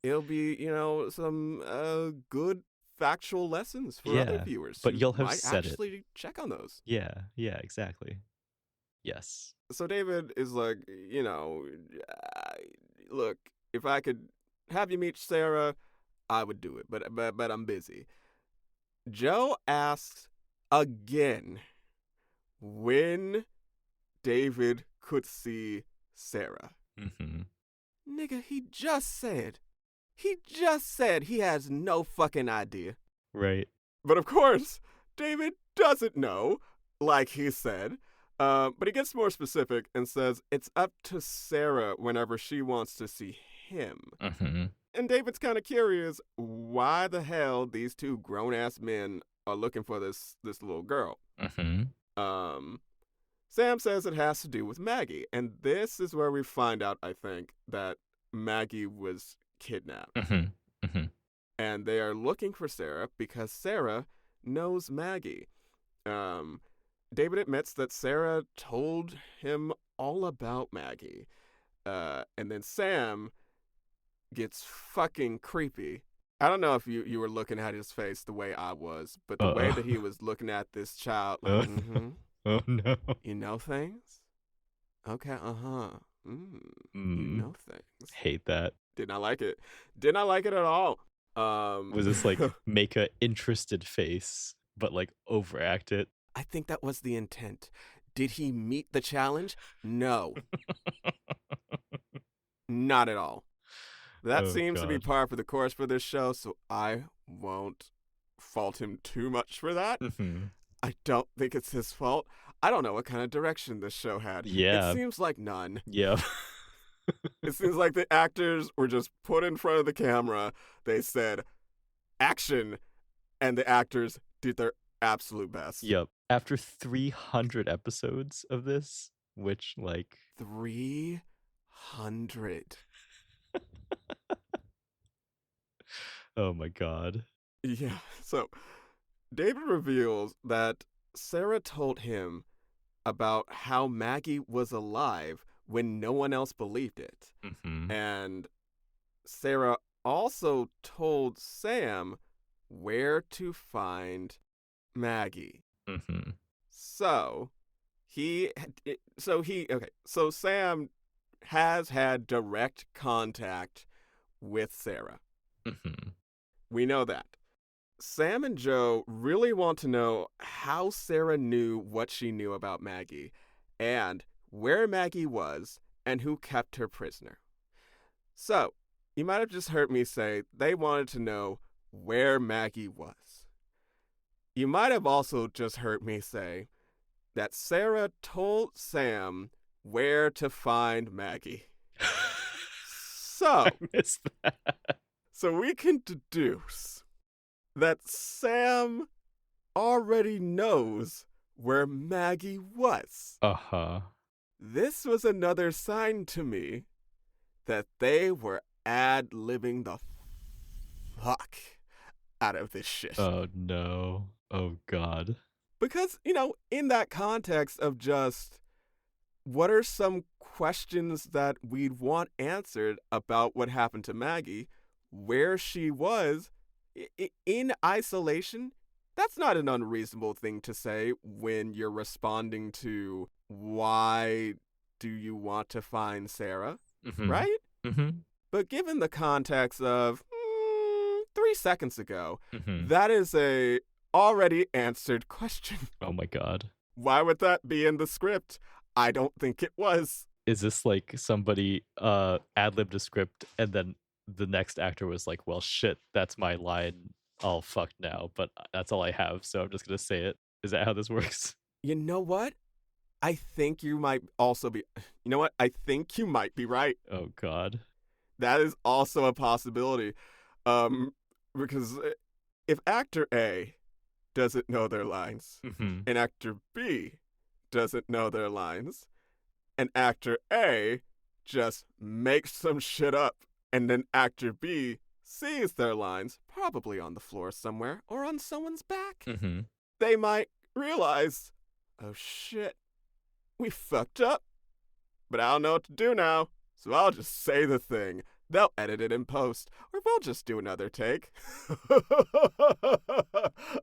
Speaker 1: it'll be, some good factual lessons for other viewers.
Speaker 2: But you'll have
Speaker 1: might
Speaker 2: said
Speaker 1: actually check on those.
Speaker 2: Yeah, exactly. Yes.
Speaker 1: So David is like, look, if I could have you meet Sarah, I would do it, but I'm busy. Joe asks again when David could see Sarah.
Speaker 2: Mm-hmm.
Speaker 1: Nigga, he just said he has no fucking idea.
Speaker 2: Right.
Speaker 1: But of course, David doesn't know, like he said. But he gets more specific and says it's up to Sarah whenever she wants to see him.
Speaker 2: Mm-hmm.
Speaker 1: And David's kind of curious why the hell these two grown-ass men are looking for this little girl.
Speaker 2: Mm-hmm.
Speaker 1: Sam says it has to do with Maggie. And this is where we find out, I think, that Maggie was kidnapped.
Speaker 2: Mm-hmm. Mm-hmm.
Speaker 1: And they are looking for Sarah because Sarah knows Maggie. David admits that Sarah told him all about Maggie. And then Sam gets fucking creepy. I don't know if you were looking at his face the way I was, but the way that he was looking at this child, like,
Speaker 2: oh no.
Speaker 1: You know things? Okay, uh-huh. You know things.
Speaker 2: Hate that.
Speaker 1: Did not like it. Did not like it at all.
Speaker 2: Was this like make a interested face, but like overact it?
Speaker 1: I think that was the intent. Did he meet the challenge? No. Not at all. That seems to be par for the course for this show, so I won't fault him too much for that.
Speaker 2: Mm-hmm.
Speaker 1: I don't think it's his fault. I don't know what kind of direction this show had. It
Speaker 2: Yeah.
Speaker 1: seems like none.
Speaker 2: Yeah.
Speaker 1: It seems like the actors were just put in front of the camera. They said, action, and the actors did their absolute best.
Speaker 2: Yep. After 300 episodes of this, which, like,
Speaker 1: 300.
Speaker 2: oh my god.
Speaker 1: Yeah. So David reveals that Sarah told him about how Maggie was alive when no one else believed it.
Speaker 2: Mm-hmm.
Speaker 1: And Sarah also told Sam where to find Maggie.
Speaker 2: Mm-hmm.
Speaker 1: So so Sam has had direct contact with Sarah.
Speaker 2: Mm-hmm.
Speaker 1: We know that. Sam and Joe really want to know how Sarah knew what she knew about Maggie and where Maggie was and who kept her prisoner. So, you might have just heard me say they wanted to know where Maggie was. You might have also just heard me say that Sarah told Sam where to find Maggie. So,
Speaker 2: I missed that.
Speaker 1: so we can deduce that Sam already knows where Maggie was.
Speaker 2: Uh-huh.
Speaker 1: This was another sign to me that they were ad-libbing the fuck out of this shit.
Speaker 2: Oh no. Oh god.
Speaker 1: Because, in that context of just what are some questions that we'd want answered about what happened to Maggie, where she was in isolation, that's not an unreasonable thing to say when you're responding to why do you want to find Sarah,
Speaker 2: Mm-hmm.
Speaker 1: right?
Speaker 2: Mm-hmm.
Speaker 1: But given the context of 3 seconds ago,
Speaker 2: Mm-hmm.
Speaker 1: that is a already answered question.
Speaker 2: Oh my god.
Speaker 1: Why would that be in the script? I don't think it was.
Speaker 2: Is this like somebody ad-libbed a script and then the next actor was like, well shit, that's my line, all fucked now, but that's all I have, so I'm just gonna say it. Is that how this works?
Speaker 1: You know what? I think you might also be. You know what? I think you might be right.
Speaker 2: Oh god.
Speaker 1: That is also a possibility. Because if actor A doesn't know their lines,
Speaker 2: Mm-hmm.
Speaker 1: and actor B doesn't know their lines, and actor A just makes some shit up, and then actor B sees their lines, probably on the floor somewhere or on someone's back,
Speaker 2: Mm-hmm.
Speaker 1: they might realize, oh shit, we fucked up. But I don't know what to do now, so I'll just say the thing. They'll edit it in post, or we'll just do another take.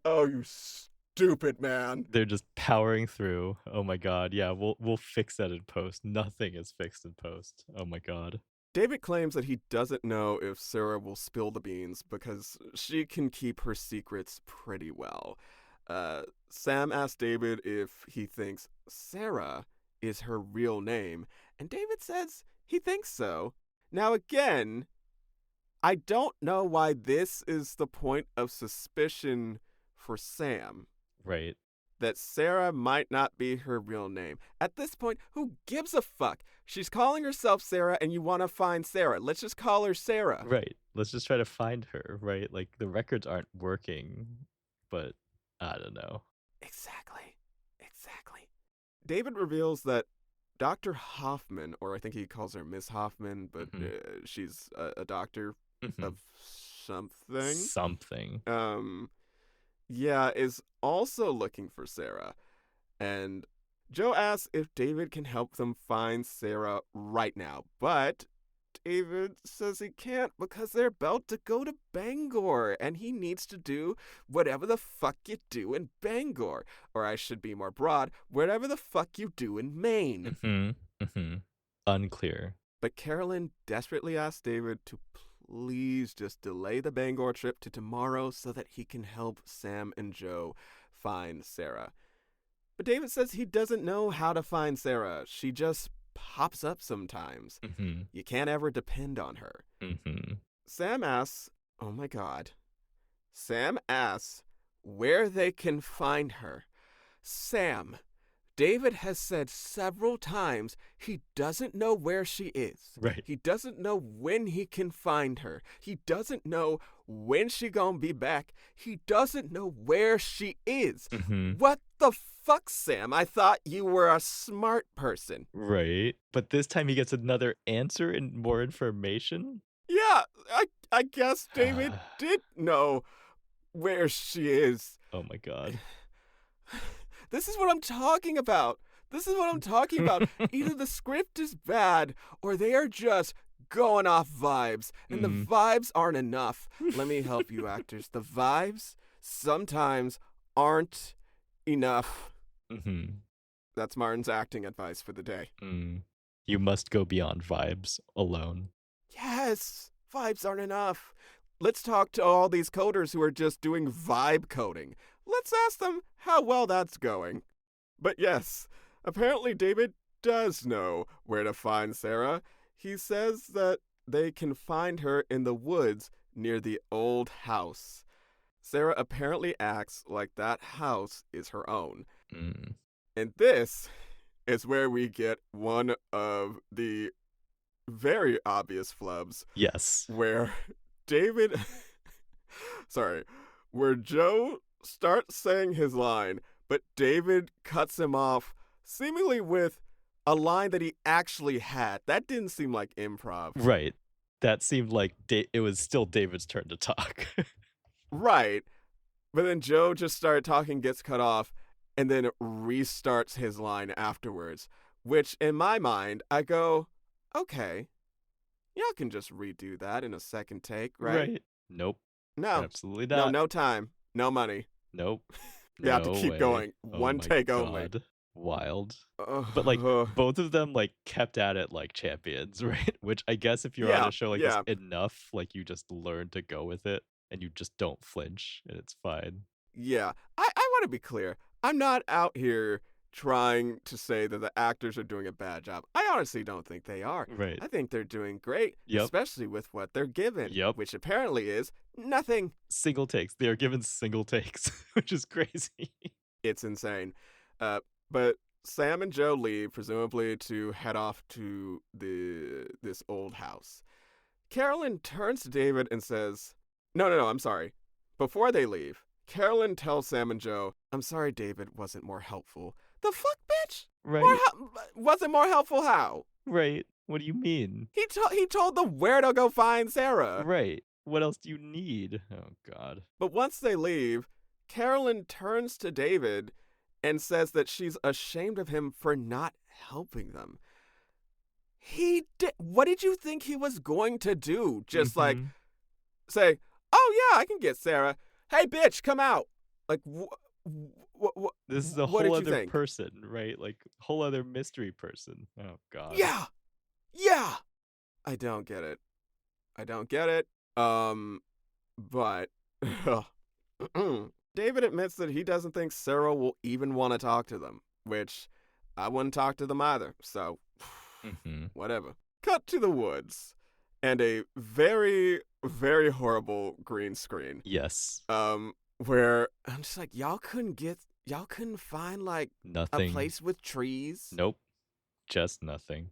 Speaker 1: Oh, you stupid man.
Speaker 2: They're just powering through. Oh my god. Yeah, we'll fix that in post. Nothing is fixed in post. Oh my god.
Speaker 1: David claims that he doesn't know if Sarah will spill the beans because she can keep her secrets pretty well. Sam asked David if he thinks Sarah is her real name, and David says he thinks so. Now again, I don't know why this is the point of suspicion for Sam,
Speaker 2: Right.
Speaker 1: that Sarah might not be her real name. At this point, who gives a fuck? She's calling herself Sarah and you want to find Sarah. Let's just call her Sarah.
Speaker 2: Right. Let's just try to find her, right? Like the records aren't working, but I don't know.
Speaker 1: Exactly. David reveals that Dr. Hoffman, or I think he calls her Miss Hoffman, but she's a doctor
Speaker 2: Mhm.
Speaker 1: of something.
Speaker 2: Something.
Speaker 1: Yeah, is also looking for Sarah. And Joe asks if David can help them find Sarah right now, but David says he can't because they're about to go to Bangor and he needs to do whatever the fuck you do in Bangor. Or I should be more broad, whatever the fuck you do in Maine.
Speaker 2: Mm-hmm. Mm-hmm. Unclear.
Speaker 1: But Carolyn desperately asks David to please just delay the Bangor trip to tomorrow so that he can help Sam and Joe find Sarah. But David says he doesn't know how to find Sarah. She just pops up sometimes.
Speaker 2: Mm-hmm.
Speaker 1: You can't ever depend on her.
Speaker 2: Mm-hmm.
Speaker 1: Sam asks, oh my god. Sam asks where they can find her. Sam, David has said several times he doesn't know where she is.
Speaker 2: Right.
Speaker 1: He doesn't know when he can find her. He doesn't know when she gonna be back. He doesn't know where she is.
Speaker 2: Mm-hmm.
Speaker 1: What the fuck, Sam? I thought you were a smart person.
Speaker 2: Right. But this time he gets another answer and more information?
Speaker 1: Yeah, I guess David did know where she is.
Speaker 2: Oh my god.
Speaker 1: This is what I'm talking about. This is what I'm talking about. Either the script is bad or they are just going off vibes, and the vibes aren't enough. Let me help you, actors. The vibes sometimes aren't enough.
Speaker 2: Mm-hmm.
Speaker 1: That's Martin's acting advice for the day.
Speaker 2: You must go beyond vibes alone.
Speaker 1: Yes, vibes aren't enough. Let's talk to all these coders who are just doing vibe coding. Let's ask them how well that's going. But yes, apparently David does know where to find Sarah. He says that they can find her in the woods near the old house. Sarah apparently acts like that house is her own. And this is where we get one of the very obvious flubs.
Speaker 2: Yes.
Speaker 1: Where David... where Joe starts saying his line, but David cuts him off, seemingly with a line that he actually had. That didn't seem like improv.
Speaker 2: Right. That seemed like it was still David's turn to talk.
Speaker 1: Right. But then Joe just started talking, gets cut off, and then restarts his line afterwards, which in my mind, I go, okay, y'all can just redo that in a second take, right?
Speaker 2: Nope.
Speaker 1: No.
Speaker 2: Absolutely not.
Speaker 1: No time. No money.
Speaker 2: Nope.
Speaker 1: You have to keep going. One take only.
Speaker 2: Wild. But like both of them like kept at it like champions, right? Which I guess if you're on a show like this enough, like you just learn to go with it and you just don't flinch and it's fine.
Speaker 1: Yeah. I want to be clear. I'm not out here trying to say that the actors are doing a bad job. I honestly don't think they are.
Speaker 2: Right.
Speaker 1: I think they're doing great, especially with what they're given, which apparently is nothing.
Speaker 2: Single takes. They are given single takes, which is crazy.
Speaker 1: It's insane. But Sam and Joe leave, presumably to head off to this old house. Carolyn turns to David and says, No, I'm sorry. Before they leave, Carolyn tells Sam and Joe, I'm sorry David wasn't more helpful. The fuck, bitch?
Speaker 2: Right.
Speaker 1: Wasn't more helpful how?
Speaker 2: Right. What do you mean?
Speaker 1: He told them where to go find Sarah.
Speaker 2: Right. What else do you need? Oh, God.
Speaker 1: But once they leave, Carolyn turns to David and says that she's ashamed of him for not helping them. What did you think he was going to do? Just like say, oh yeah, I can get Sarah. Hey bitch, come out. Like
Speaker 2: this is a whole other person, right? Like whole other mystery person. Oh God.
Speaker 1: Yeah. I don't get it. But David admits that he doesn't think Sarah will even want to talk to them, which I wouldn't talk to them either, so whatever. Cut to the woods, and a very, very horrible green screen.
Speaker 2: Yes.
Speaker 1: Where I'm just like, y'all couldn't find like
Speaker 2: nothing.
Speaker 1: A place with trees?
Speaker 2: Nope. Just nothing.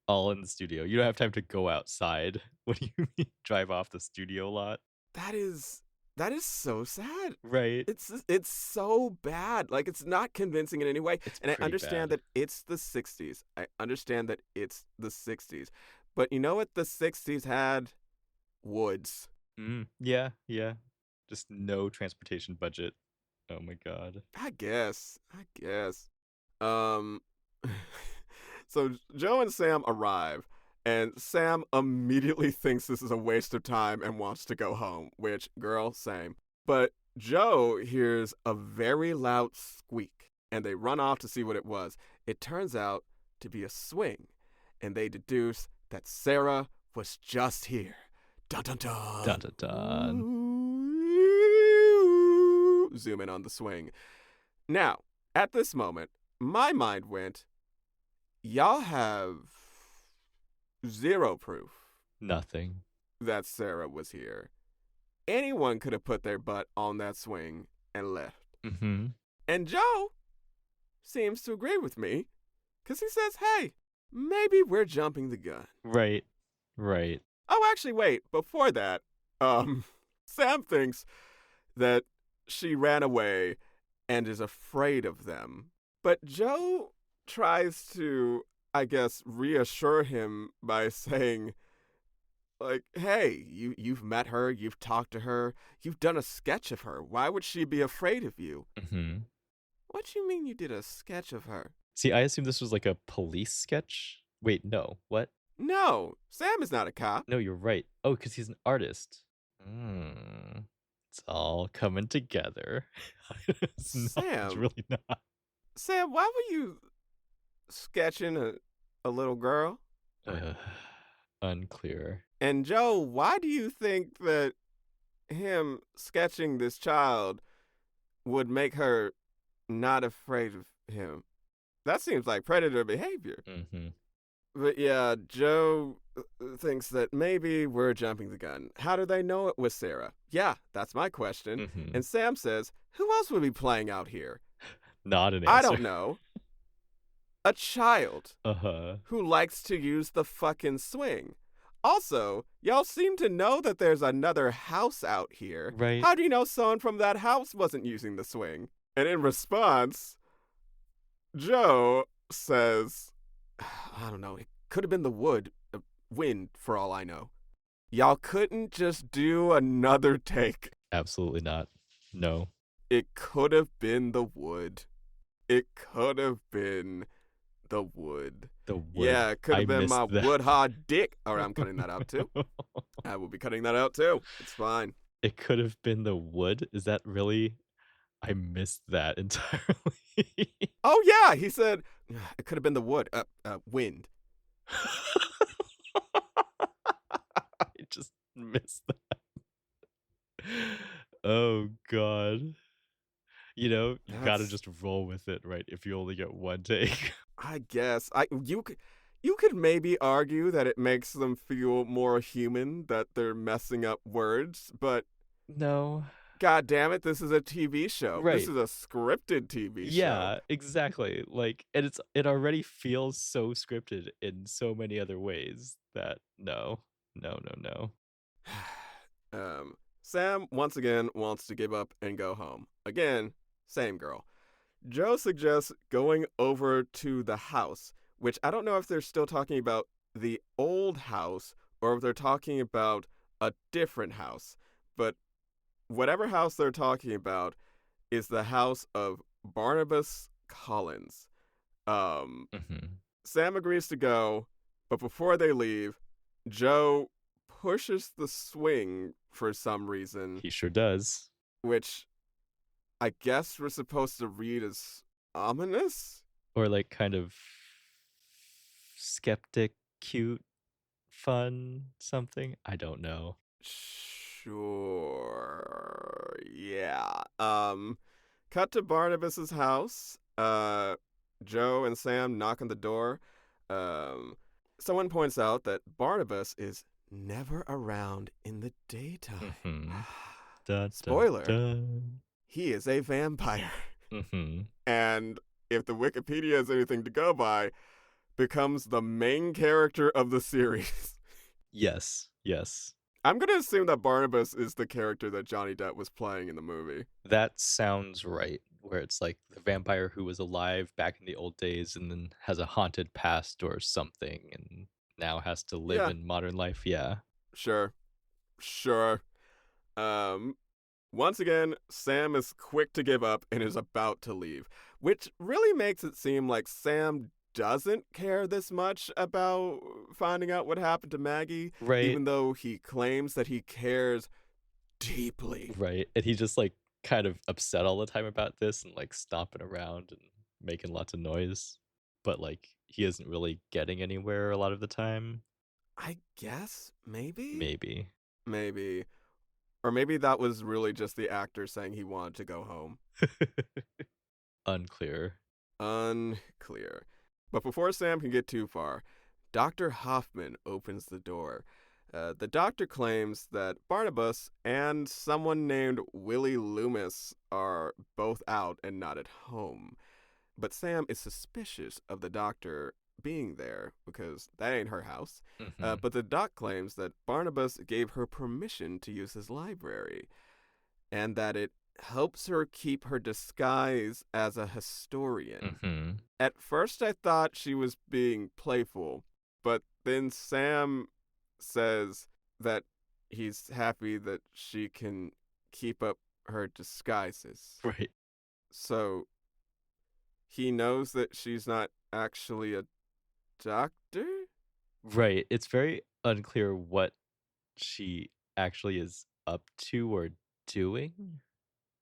Speaker 2: All in the studio. You don't have time to go outside. What do you mean? Drive off the studio lot?
Speaker 1: That is so sad.
Speaker 2: Right.
Speaker 1: It's so bad. Like, it's not convincing in any way. And I understand that it's the 60s. But you know what the 60s had? Woods.
Speaker 2: Yeah. Just no transportation budget. Oh my God.
Speaker 1: I guess. So Joe and Sam arrive. And Sam immediately thinks this is a waste of time and wants to go home, which, girl, same. But Joe hears a very loud squeak, and they run off to see what it was. It turns out to be a swing, and they deduce that Sarah was just here. Dun dun dun.
Speaker 2: Dun dun dun.
Speaker 1: Zoom in on the swing. Now, at this moment, my mind went, y'all have zero proof.
Speaker 2: Nothing.
Speaker 1: That Sarah was here. Anyone could have put their butt on that swing and left.
Speaker 2: And
Speaker 1: Joe seems to agree with me, because he says, hey, maybe we're jumping the gun.
Speaker 2: Right. Right.
Speaker 1: Oh, actually, wait, before that, Sam thinks that she ran away and is afraid of them. But Joe tries to, I guess, reassure him by saying, like, hey, you've met her, you've talked to her, you've done a sketch of her. Why would she be afraid of you?
Speaker 2: Mm-hmm.
Speaker 1: What do you mean you did a sketch of her?
Speaker 2: See, I assume this was like a police sketch. Wait, no. What?
Speaker 1: No, Sam is not a cop.
Speaker 2: No, you're right. Oh, because he's an artist. It's all coming together. It's not. It's
Speaker 1: Sam,
Speaker 2: really not.
Speaker 1: Sam, why were you sketching a little girl?
Speaker 2: Unclear.
Speaker 1: And Joe, why do you think that him sketching this child would make her not afraid of him? That seems like predator behavior.
Speaker 2: Mm-hmm.
Speaker 1: But yeah, Joe thinks that maybe we're jumping the gun. How do they know it was Sarah? Yeah, that's my question.
Speaker 2: Mm-hmm.
Speaker 1: And Sam says, who else would be playing out here?
Speaker 2: Not an answer.
Speaker 1: I don't know. A child
Speaker 2: Uh-huh.
Speaker 1: who likes to use the fucking swing. Also, y'all seem to know that there's another house out here.
Speaker 2: Right.
Speaker 1: How do you know someone from that house wasn't using the swing? And in response, Joe says, I don't know, it could have been the wind for all I know. Y'all couldn't just do another take.
Speaker 2: Absolutely not. No.
Speaker 1: It could have been the wood. It could have been the wood.
Speaker 2: The wood.
Speaker 1: Yeah, it could have been my
Speaker 2: that.
Speaker 1: wood hard dick. All right, I'm cutting that out too. I will be cutting that out too. It's fine.
Speaker 2: It could have been the wood? Is that really? I missed that entirely.
Speaker 1: Oh yeah, he said it could have been the wood. Wind.
Speaker 2: I just missed that. Oh god. You gotta just roll with it, right? If you only get one take.
Speaker 1: I guess you could maybe argue that it makes them feel more human that they're messing up words, but
Speaker 2: No.
Speaker 1: God damn it, this is a TV show.
Speaker 2: Right.
Speaker 1: This is a scripted TV show.
Speaker 2: Yeah, exactly. Like, and it already feels so scripted in so many other ways that no.
Speaker 1: Sam once again wants to give up and go home. Again, same girl. Joe suggests going over to the house, which I don't know if they're still talking about the old house or if they're talking about a different house. But whatever house they're talking about is the house of Barnabas Collins. Sam agrees to go, but before they leave, Joe pushes the swing for some reason.
Speaker 2: He sure does.
Speaker 1: Which I guess we're supposed to read as ominous?
Speaker 2: Or like kind of skeptic, cute, fun, something. I don't know.
Speaker 1: Sure. Yeah. Cut to Barnabas's house. Joe and Sam knock on the door. Someone points out that Barnabas is never around in the daytime. Spoiler. He is a vampire. And if the Wikipedia is anything to go by, becomes the main character of the series.
Speaker 2: Yes.
Speaker 1: I'm going to assume that Barnabas is the character that Johnny Depp was playing in the movie.
Speaker 2: That sounds right. Where it's like the vampire who was alive back in the old days and then has a haunted past or something and now has to live in modern life. Yeah.
Speaker 1: Sure. Once again, Sam is quick to give up and is about to leave, which really makes it seem like Sam doesn't care this much about finding out what happened to Maggie,
Speaker 2: right?
Speaker 1: Even though he claims that he cares deeply.
Speaker 2: Right. And he's just like kind of upset all the time about this and like stomping around and making lots of noise. But like he isn't really getting anywhere a lot of the time.
Speaker 1: I guess maybe. Or maybe that was really just the actor saying he wanted to go home.
Speaker 2: Unclear.
Speaker 1: But before Sam can get too far, Dr. Hoffman opens the door. The doctor claims that Barnabas and someone named Willie Loomis are both out and not at home. But Sam is suspicious of the doctor being there because that ain't her house.
Speaker 2: Hmm.
Speaker 1: But the doc claims that Barnabas gave her permission to use his library and that it helps her keep her disguise as a historian.
Speaker 2: Hmm.
Speaker 1: At first, I thought she was being playful, but then Sam says that he's happy that she can keep up her disguises.
Speaker 2: Right.
Speaker 1: So he knows that she's not actually a doctor?
Speaker 2: Right. It's very unclear what she actually is up to or doing,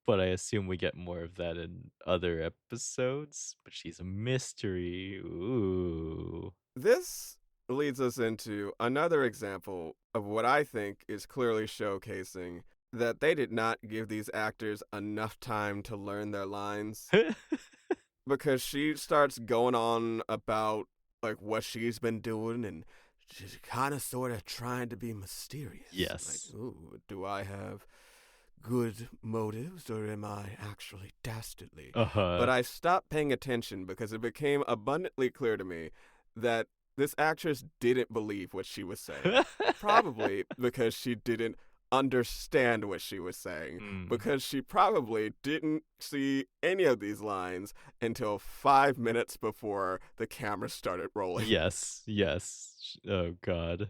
Speaker 2: but I assume we get more of that in other episodes. But she's a mystery. Ooh.
Speaker 1: This leads us into another example of what I think is clearly showcasing that they did not give these actors enough time to learn their lines, because she starts going on about like what she's been doing, and she's kind of sort of trying to be mysterious.
Speaker 2: Yes.
Speaker 1: Like, ooh, do I have good motives or am I actually dastardly?
Speaker 2: Uh-huh.
Speaker 1: But I stopped paying attention because it became abundantly clear to me that this actress didn't believe what she was saying. Probably because she didn't understand what she was saying,
Speaker 2: Mm.
Speaker 1: because she probably didn't see any of these lines until 5 minutes before the camera started rolling.
Speaker 2: Yes. Oh God.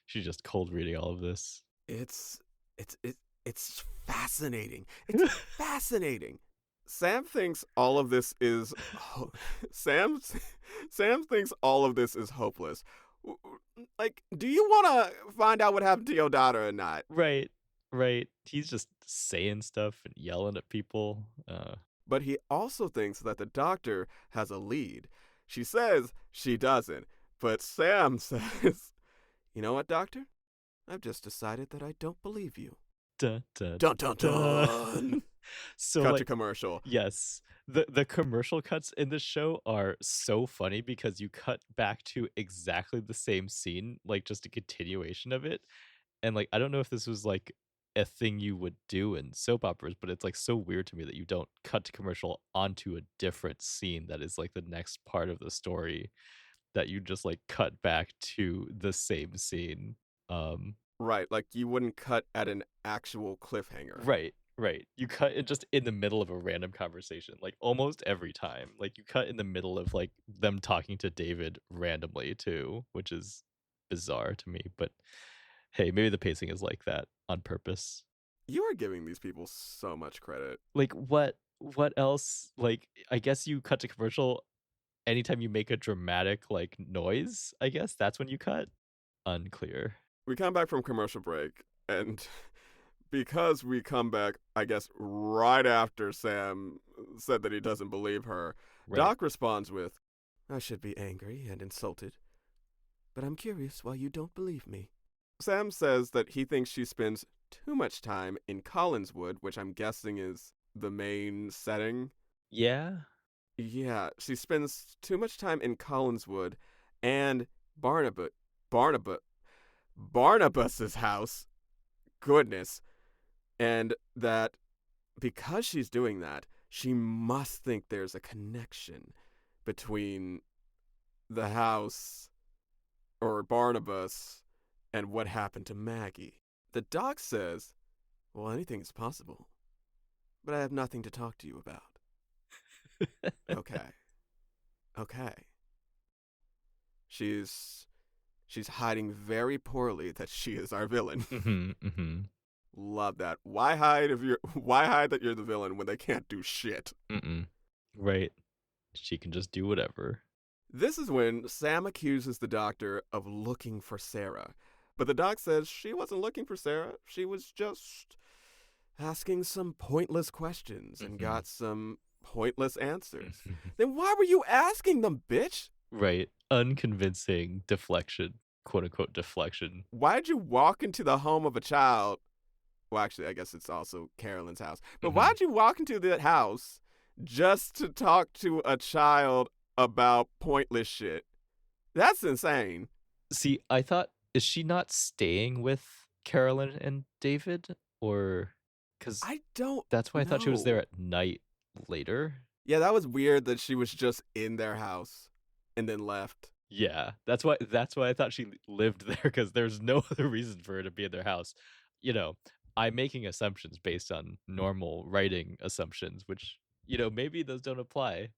Speaker 2: She's just cold reading all of this.
Speaker 1: It's it's fascinating. It's fascinating. Sam thinks all of this is Sam Sam thinks all of this is hopeless. Like, do you want to find out what happened to your daughter or not?
Speaker 2: Right. He's just saying stuff and yelling at people.
Speaker 1: But he also thinks that the doctor has a lead. She says she doesn't, but Sam says, "You know what, doctor? I've just decided that I don't believe you."
Speaker 2: Dun, dun,
Speaker 1: Dun dun
Speaker 2: dun.
Speaker 1: dun.
Speaker 2: So
Speaker 1: Cut to
Speaker 2: like
Speaker 1: commercial.
Speaker 2: yes. The commercial cuts in this show are so funny because you cut back to exactly the same scene, like just a continuation of it. And like I don't know if this was like a thing you would do in soap operas, but it's like so weird to me that you don't cut to commercial onto a different scene that is like the next part of the story, that you just like cut back to the same scene. Um
Speaker 1: Right, like you wouldn't cut at an actual cliffhanger.
Speaker 2: Right. You cut it just in the middle of a random conversation, like almost every time. Like you cut in the middle of like them talking to David randomly too, which is bizarre to me. But hey, maybe the pacing is like that on purpose.
Speaker 1: You are giving these people so much credit.
Speaker 2: Like what else? Like I guess you cut to commercial anytime you make a dramatic like noise, I guess that's when you cut. Unclear.
Speaker 1: We come back from commercial break, and because we come back, I guess, right after Sam said that he doesn't believe her,
Speaker 2: Right.
Speaker 1: Doc responds with, "I should be angry and insulted, but I'm curious why you don't believe me." Sam says that he thinks she spends too much time in Collinswood, which I'm guessing is the main setting.
Speaker 2: Yeah.
Speaker 1: Yeah, she spends too much time in Collinswood and Barnabas's house. Goodness. And that because she's doing that, she must think there's a connection between the house or Barnabas and what happened to Maggie. The doc says, "Well, anything is possible, but I have nothing to talk to you about." Okay. She's hiding very poorly that she is our villain.
Speaker 2: Mm-hmm.
Speaker 1: Love that. Why hide that you're the villain when they can't do shit?
Speaker 2: Right. She can just do whatever.
Speaker 1: This is when Sam accuses the doctor of looking for Sarah. But the doc says she wasn't looking for Sarah. She was just asking some pointless questions and got some pointless answers. Then why were you asking them, bitch?
Speaker 2: Right. Unconvincing deflection. Quote unquote deflection.
Speaker 1: Why'd you walk into the home of a child? Well, actually, I guess it's also Carolyn's house. But why'd you walk into that house just to talk to a child about pointless shit? That's insane.
Speaker 2: See, I thought, is she not staying with Carolyn and David? Or, because
Speaker 1: I don't
Speaker 2: that's why I thought she was there
Speaker 1: know.
Speaker 2: at night later.
Speaker 1: Yeah, that was weird that she was just in their house and then left.
Speaker 2: Yeah, that's why I thought she lived there, because there's no other reason for her to be in their house. You know, I'm making assumptions based on normal writing assumptions, which, maybe those don't apply.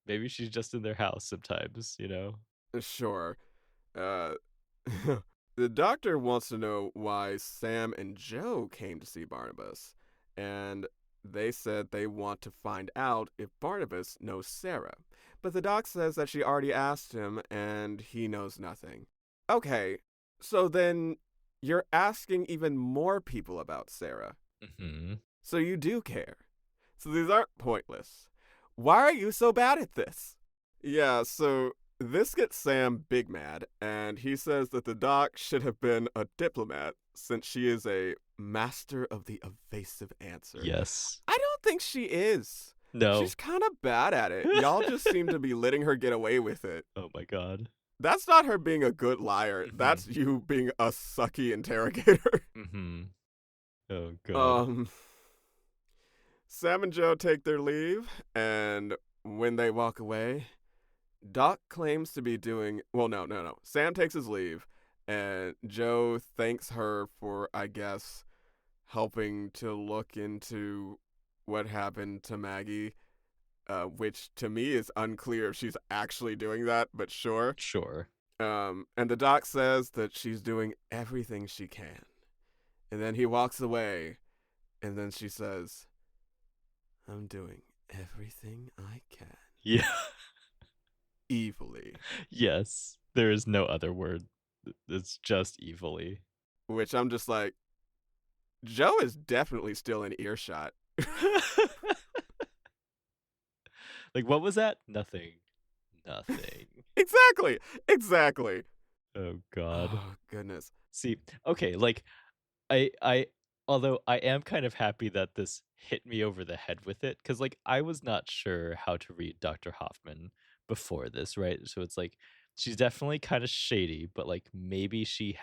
Speaker 2: Maybe she's just in their house sometimes, you know?
Speaker 1: Sure. Uh, the doctor wants to know why Sam and Joe came to see Barnabas, and they said they want to find out if Barnabas knows Sarah. But the doc says that she already asked him and he knows nothing. Okay, so then you're asking even more people about Sarah.
Speaker 2: Mhm.
Speaker 1: So you do care. So these aren't pointless. Why are you so bad at this? Yeah, so this gets Sam big mad, and he says that the doc should have been a diplomat since she is a master of the evasive answer.
Speaker 2: Yes.
Speaker 1: I don't think she is.
Speaker 2: No.
Speaker 1: She's kind of bad at it. Y'all just seem to be letting her get away with it.
Speaker 2: Oh my god.
Speaker 1: That's not her being a good liar.
Speaker 2: Mhm.
Speaker 1: That's you being a sucky interrogator.
Speaker 2: Mhm. Oh god.
Speaker 1: Um, Sam and Joe take their leave, and when they walk away, Doc claims to be doing. Well, no. Sam takes his leave, and Joe thanks her for, I guess, helping to look into what happened to Maggie, which to me is unclear if she's actually doing that, but sure.
Speaker 2: Sure.
Speaker 1: And the doc says that she's doing everything she can. And then he walks away, and then she says, I'm doing everything I can.
Speaker 2: Yeah.
Speaker 1: Evilly.
Speaker 2: Yes. There is no other word. It's just evilly.
Speaker 1: Which I'm just like, Joe is definitely still in earshot.
Speaker 2: Like, what was that? Nothing. Nothing.
Speaker 1: Exactly.
Speaker 2: Oh god.
Speaker 1: Oh, goodness.
Speaker 2: See, okay, like I although I am kind of happy that this hit me over the head with it, because like I was not sure how to read Dr. Hoffman before this, right? So it's like she's definitely kind of shady, but like maybe she's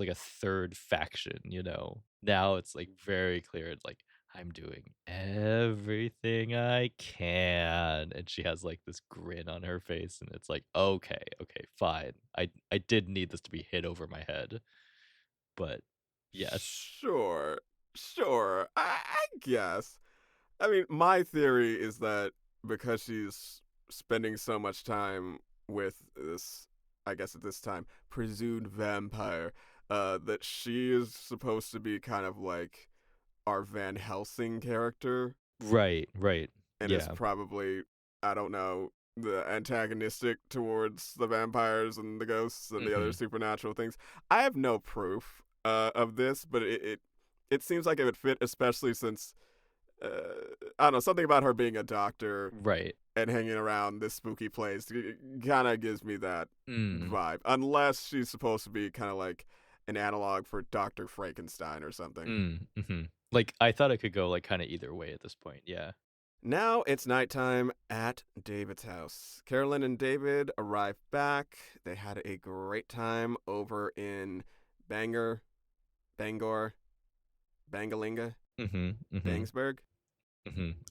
Speaker 2: like a third faction, you know? Now it's like very clear, it's like I'm doing everything I can. And she has like this grin on her face, and it's like, okay, fine. I did need this to be hit over my head. But yes.
Speaker 1: Sure. I guess. I mean, my theory is that because she's spending so much time with this, I guess at this time, presumed vampire, that she is supposed to be kind of like our Van Helsing character,
Speaker 2: Right.
Speaker 1: and is
Speaker 2: Yeah.
Speaker 1: probably, I don't know, the antagonistic towards the vampires and the ghosts and the other
Speaker 2: Mhm.
Speaker 1: supernatural things. I have no proof of this, but it seems like it would fit, especially since I don't know, something about her being a doctor
Speaker 2: Right.
Speaker 1: and hanging around this spooky place kind of gives me that
Speaker 2: Mm.
Speaker 1: vibe. Unless she's supposed to be kind of like an analog for Dr. Frankenstein or something.
Speaker 2: Mhm. Like, I thought it could go, like, kinda either way at this point, yeah.
Speaker 1: Now it's nighttime at David's house. Carolyn and David arrive back. They had a great time over in Bangor, Bangalinga,
Speaker 2: Mhm.
Speaker 1: Bangsburg.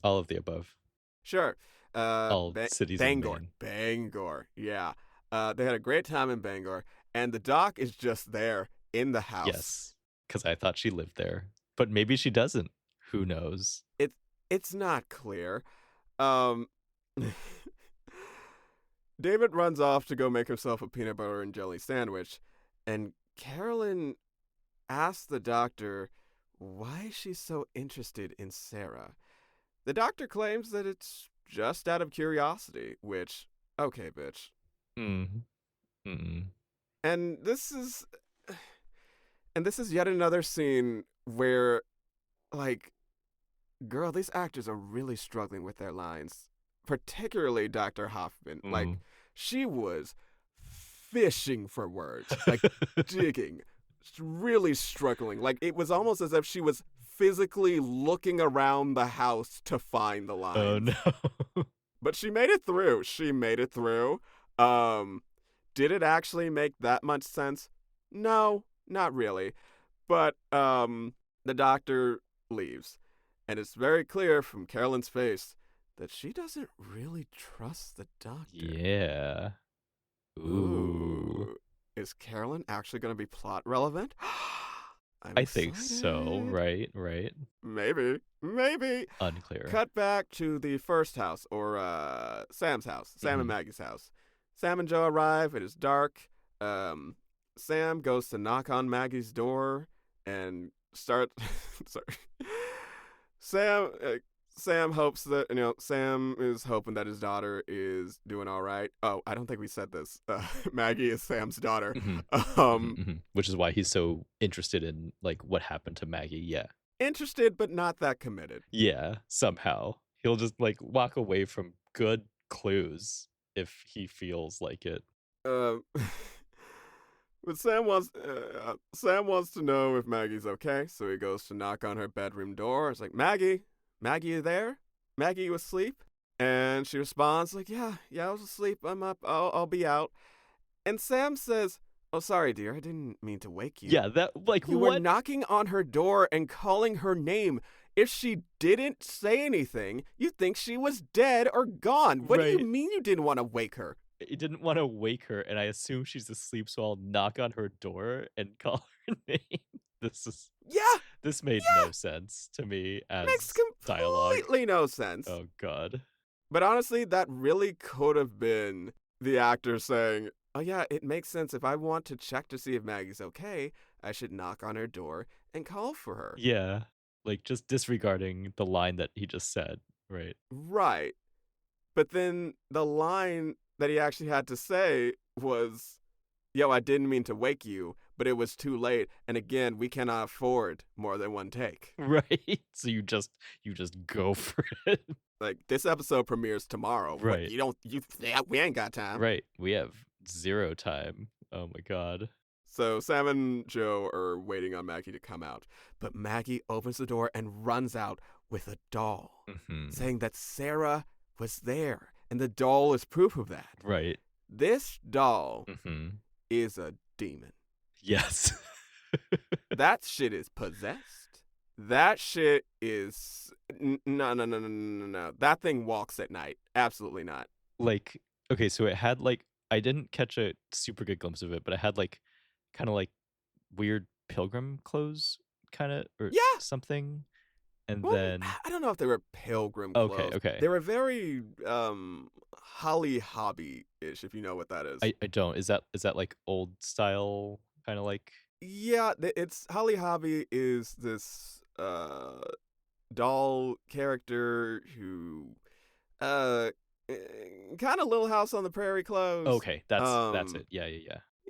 Speaker 2: All of the above.
Speaker 1: Sure.
Speaker 2: All cities in
Speaker 1: Bangor.
Speaker 2: Maine.
Speaker 1: Bangor. Yeah. They had a great time in Bangor, and the doc is just there in the house.
Speaker 2: Yes, because I thought she lived there, but maybe she doesn't. Who knows?
Speaker 1: It's not clear. Um, David runs off to go make himself a peanut butter and jelly sandwich, and Carolyn asks the doctor why she's so interested in Sarah. The doctor claims that it's just out of curiosity, which, okay, bitch.
Speaker 2: Mm. Mm.
Speaker 1: And this is yet another scene where, like, girl, these actors are really struggling with their lines, particularly Dr. Hoffman. Like,
Speaker 2: Mm.
Speaker 1: she was fishing for words, like digging, really struggling. Like, it was almost as if she was physically looking around the house to find the
Speaker 2: Oh,
Speaker 1: lines.
Speaker 2: no.
Speaker 1: But she made it through. Um, did it actually make that much sense? No, not really. But the doctor leaves, and it's very clear from Carolyn's face that she doesn't really trust the doctor.
Speaker 2: Yeah. Ooh.
Speaker 1: Ooh. Is Carolyn actually going to be plot relevant? I'm
Speaker 2: I think so,
Speaker 1: excited.
Speaker 2: right? Right.
Speaker 1: Maybe. Maybe.
Speaker 2: Unclear.
Speaker 1: Cut back to the first house, or Sam's house, Sam and
Speaker 2: Mhm.
Speaker 1: Maggie's house. Sam and Joe arrive. It is dark. Sam goes to knock on Maggie's door and start. Sorry. Sam. Sam hopes that Sam is hoping that his daughter is doing all right. Oh, I don't think we said this. Maggie is Sam's daughter.
Speaker 2: Mhm.
Speaker 1: Um,
Speaker 2: Which is why he's so interested in like what happened to Maggie. Yeah.
Speaker 1: interested but not that committed.
Speaker 2: Yeah, somehow. He'll just like walk away from good clues if he feels like it.
Speaker 1: Uh, but Sam wants to know if Maggie's okay, so he goes to knock on her bedroom door. It's like, Maggie, you there? Maggie, you asleep? And she responds like, yeah, I was asleep. I'm up. I'll be out. And Sam says, oh, sorry, dear. I didn't mean to wake you.
Speaker 2: Yeah, that like
Speaker 1: You were
Speaker 2: what?
Speaker 1: knocking on her door and calling her name. If she didn't say anything, you'd think she was dead or gone. What do you
Speaker 2: Right.
Speaker 1: mean you didn't want to wake her?
Speaker 2: He didn't want to wake her, and I assume she's asleep, so I'll knock on her door and call her name.
Speaker 1: Yeah,
Speaker 2: This made no sense to me
Speaker 1: makes
Speaker 2: as dialogue.
Speaker 1: completely no sense.
Speaker 2: Oh god.
Speaker 1: But honestly, that really could have been the actor saying, oh yeah, it makes sense. If I want to check to see if Maggie's okay, I should knock on her door and call for her.
Speaker 2: Yeah. Like just disregarding the line that he just said, right?
Speaker 1: Right. But then the line that he actually had to say was, yo, I didn't mean to wake you, but it was too late. And again, we cannot afford more than one take.
Speaker 2: Right. So you just go for it.
Speaker 1: Like, this episode premieres tomorrow.
Speaker 2: Right.
Speaker 1: We ain't got time.
Speaker 2: Right. We have 0 time. Oh my god.
Speaker 1: So Sam and Joe are waiting on Maggie to come out. But Maggie opens the door and runs out with a doll, saying that Sarah was there. And the doll is proof of that.
Speaker 2: Right.
Speaker 1: This doll is a demon.
Speaker 2: Yes.
Speaker 1: That shit is possessed. That shit is no. That thing walks at night. Absolutely not.
Speaker 2: Like, okay, so it had like I didn't catch a super good glimpse of it, but it had like kind of like weird pilgrim clothes, kind of or
Speaker 1: Yeah.
Speaker 2: something. And
Speaker 1: Well,
Speaker 2: then
Speaker 1: I don't know if they were pilgrim clothes.
Speaker 2: Okay.
Speaker 1: They were very Holly Hobby-ish, if you know what that is.
Speaker 2: I don't. Is that like old style kind of like?
Speaker 1: Yeah, it's Holly Hobby is this doll character who kind of Little House on the Prairie clothes.
Speaker 2: Okay, that's it. Yeah.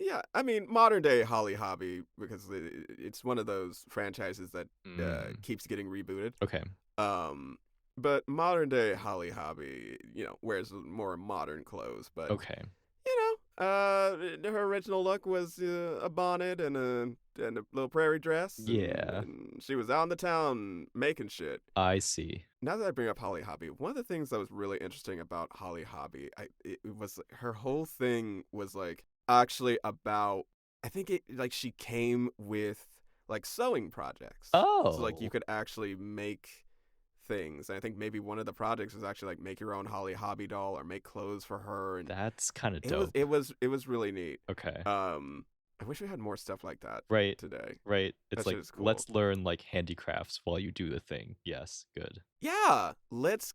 Speaker 1: Yeah, I mean modern day Holly Hobby, because it's one of those franchises that keeps getting rebooted.
Speaker 2: Okay.
Speaker 1: But modern day Holly Hobby, wears more modern clothes. But
Speaker 2: Okay.
Speaker 1: her original look was a bonnet and a little prairie dress.
Speaker 2: Yeah.
Speaker 1: And she was out in the town making shit.
Speaker 2: I see.
Speaker 1: Now that I bring up Holly Hobby, one of the things that was really interesting about Holly Hobby, it was her whole thing was like actually about, I think she came with like sewing projects.
Speaker 2: Oh.
Speaker 1: So like you could actually make things. And I think maybe one of the projects was actually like make your own Holly Hobby doll or make clothes for her. And
Speaker 2: that's kind of dope.
Speaker 1: It was really neat.
Speaker 2: Okay.
Speaker 1: I wish we had more stuff like that today.
Speaker 2: Right. It's
Speaker 1: that
Speaker 2: like
Speaker 1: cool.
Speaker 2: Let's learn like handicrafts while you do the thing. Yes, good.
Speaker 1: Yeah, let's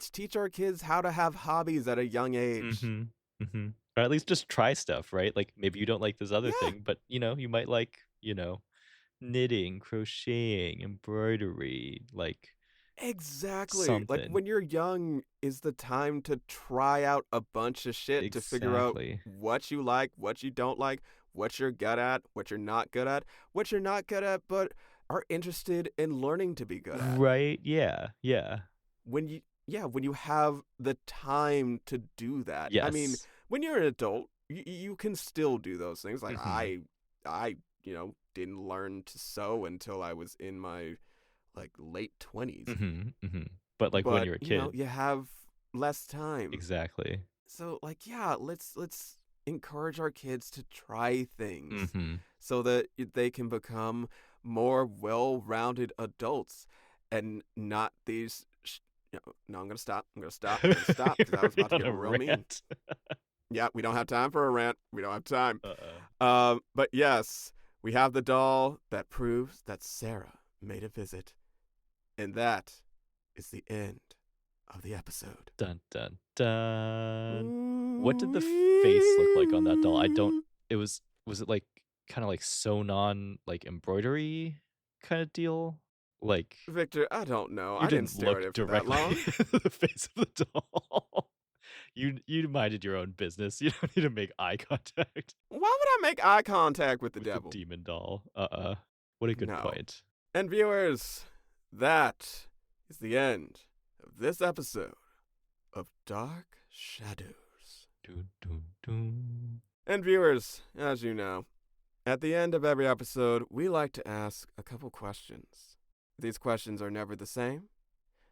Speaker 1: teach our kids how to have hobbies at a young age.
Speaker 2: Or at least just try stuff, right? Like maybe you don't like this other thing, but you might like, knitting, crocheting, embroidery, like
Speaker 1: exactly.
Speaker 2: something.
Speaker 1: Like when you're young is the time to try out a bunch of shit to figure out what you like, what you don't like, what you're good at, what you're not good at, what you're not good at, but are interested in learning to be good at.
Speaker 2: Right? Yeah.
Speaker 1: When you have the time to do that.
Speaker 2: Yes.
Speaker 1: I mean, when you're an adult, you can still do those things. Like I didn't learn to sew until I was in my like late 20s.
Speaker 2: But when you're a kid,
Speaker 1: you have less time.
Speaker 2: Exactly.
Speaker 1: So like, yeah, let's encourage our kids to try things so that they can become more well-rounded adults and not these No, I'm gonna stop. I'm gonna stop. I'm gonna stop because I was
Speaker 2: We're
Speaker 1: about to
Speaker 2: on
Speaker 1: get
Speaker 2: a
Speaker 1: real mean.
Speaker 2: rant.
Speaker 1: Yeah, we don't have time for a rant. We don't have time.
Speaker 2: Uh-uh.
Speaker 1: But yes, we have the doll that proves that Sarah made a visit, and that is the end of the episode.
Speaker 2: Dun dun dun. What did the face look like on that doll? I don't.
Speaker 1: Ooh-wee.
Speaker 2: It was it like kind of like sewn on like embroidery kind of deal? Like
Speaker 1: Victor, I don't know.
Speaker 2: you
Speaker 1: I didn't
Speaker 2: didn't
Speaker 1: stare at
Speaker 2: look
Speaker 1: it for that
Speaker 2: directly
Speaker 1: long.
Speaker 2: at the face of the doll. You minded your own business. You don't need to make eye contact
Speaker 1: Why would I make eye contact with the
Speaker 2: with the
Speaker 1: devil?
Speaker 2: demon doll. What a good
Speaker 1: No.
Speaker 2: point.
Speaker 1: And viewers, that is the end of this episode of Dark Shadows.
Speaker 2: Dun, dun, dun.
Speaker 1: And viewers, as you know, at the end of every episode, we like to ask a couple questions. These questions are never the same.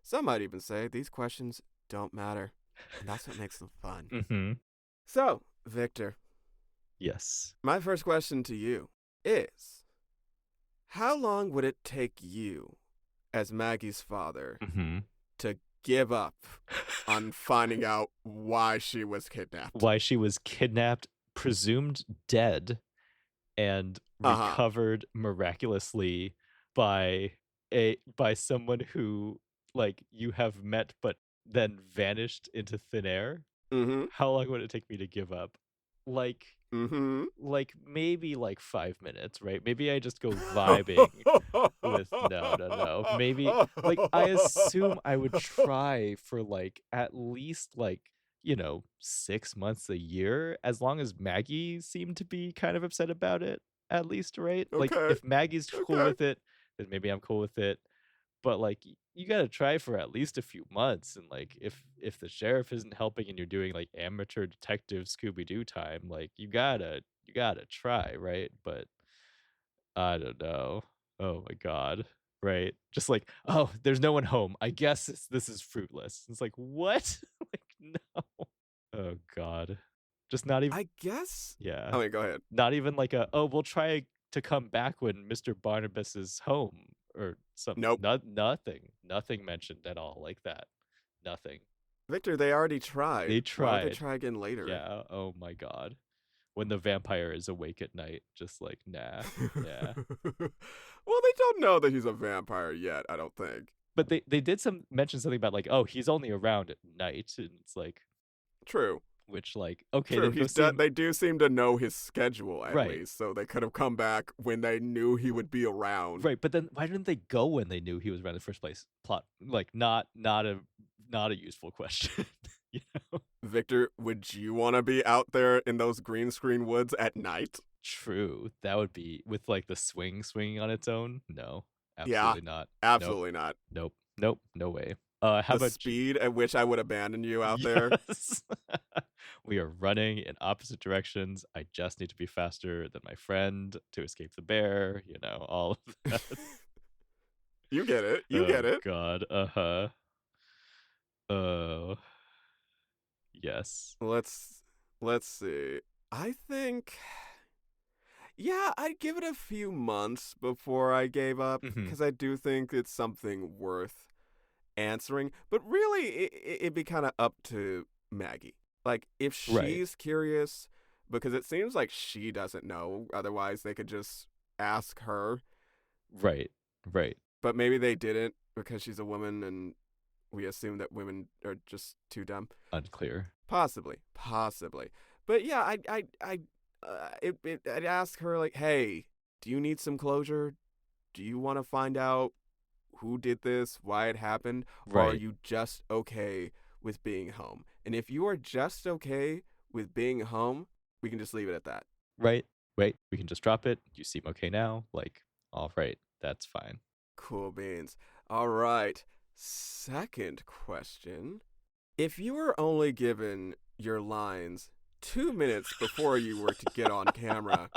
Speaker 1: Some might even say these questions don't matter. And that's what makes them fun.
Speaker 2: Mm-hmm.
Speaker 1: So, Victor,
Speaker 2: Yes.
Speaker 1: my first question to you is, how long would it take you, as Maggie's father,
Speaker 2: Mm-hmm.
Speaker 1: to give up on finding out why she was kidnapped?
Speaker 2: Why she was kidnapped, presumed dead, and
Speaker 1: Uh-huh.
Speaker 2: recovered miraculously by someone who like you have met but then vanished into thin air.
Speaker 1: Mm-hmm.
Speaker 2: How long would it take me to give up? Like
Speaker 1: Mm-hmm.
Speaker 2: maybe like 5 minutes, right? Maybe I just go vibing with no. Maybe like I assume I would try for like at least like 6 months, a year, as long as Maggie seemed to be kind of upset about it, at least, right? Like
Speaker 1: Okay.
Speaker 2: if Maggie's cool
Speaker 1: Okay.
Speaker 2: with it, then maybe I'm cool with it. But like you gotta try for at least a few months, and like if the sheriff isn't helping and you're doing like amateur detective Scooby-Doo time, like you gotta try, right? But I don't know. Oh my god. Right? Just like, oh, there's no one home. I guess this is fruitless. It's like, what? Like, no. Oh god. Just not even
Speaker 1: I guess.
Speaker 2: yeah.
Speaker 1: I mean, go ahead.
Speaker 2: Not even like oh, we'll try to come back when Mr. Barnabas is home or something.
Speaker 1: Nope.
Speaker 2: Nothing. Nothing mentioned at all like that. Nothing.
Speaker 1: Victor, they already tried.
Speaker 2: They
Speaker 1: Why would they
Speaker 2: tried.
Speaker 1: try again later?
Speaker 2: Yeah. Oh my god. When the vampire is awake at night, just like, nah. Yeah.
Speaker 1: Well, they don't know that he's a vampire yet, I don't think.
Speaker 2: But they did mention something about like, oh, he's only around at night, and it's like,
Speaker 1: True.
Speaker 2: which like, okay,
Speaker 1: True.
Speaker 2: then go see him.
Speaker 1: They do seem to know his schedule at
Speaker 2: Right.
Speaker 1: least, so they could have come back when they knew he would be around.
Speaker 2: Right, but then why didn't they go when they knew he was around in the first place? Plot, like, not a useful question. You know?
Speaker 1: Victor, would you want to be out there in those green screen woods at night?
Speaker 2: True. That would be with like the swinging on its own. No,
Speaker 1: Yeah,
Speaker 2: absolutely not.
Speaker 1: absolutely not.
Speaker 2: Nope. No way. How
Speaker 1: The
Speaker 2: about
Speaker 1: speed at which I would abandon you out there?
Speaker 2: Yes. We are running in opposite directions. I just need to be faster than my friend to escape the bear. All of that.
Speaker 1: You get it. You get it.
Speaker 2: God. Uh-huh. Yes.
Speaker 1: Let's see. I think I'd give it a few months before I gave up
Speaker 2: Mhm.
Speaker 1: because I do think it's something worth answering. But really, it'd be kind of up to Maggie. Like, if she's
Speaker 2: Right.
Speaker 1: curious, because it seems like she doesn't know. Otherwise, they could just ask her.
Speaker 2: Right.
Speaker 1: But maybe they didn't because she's a woman and we assume that women are just too dumb.
Speaker 2: Unclear.
Speaker 1: Possibly. But yeah, I'd ask her like, hey, do you need some closure? Do you want to find out who did this, why it happened, or are
Speaker 2: Right.
Speaker 1: you just okay with being home? And if you are just okay with being home, we can just leave it at that.
Speaker 2: Right. We can just drop it. You seem okay now. Like, all right, that's fine.
Speaker 1: Cool beans. All right. Second question. If you were only given your lines 2 minutes before you were to get on camera,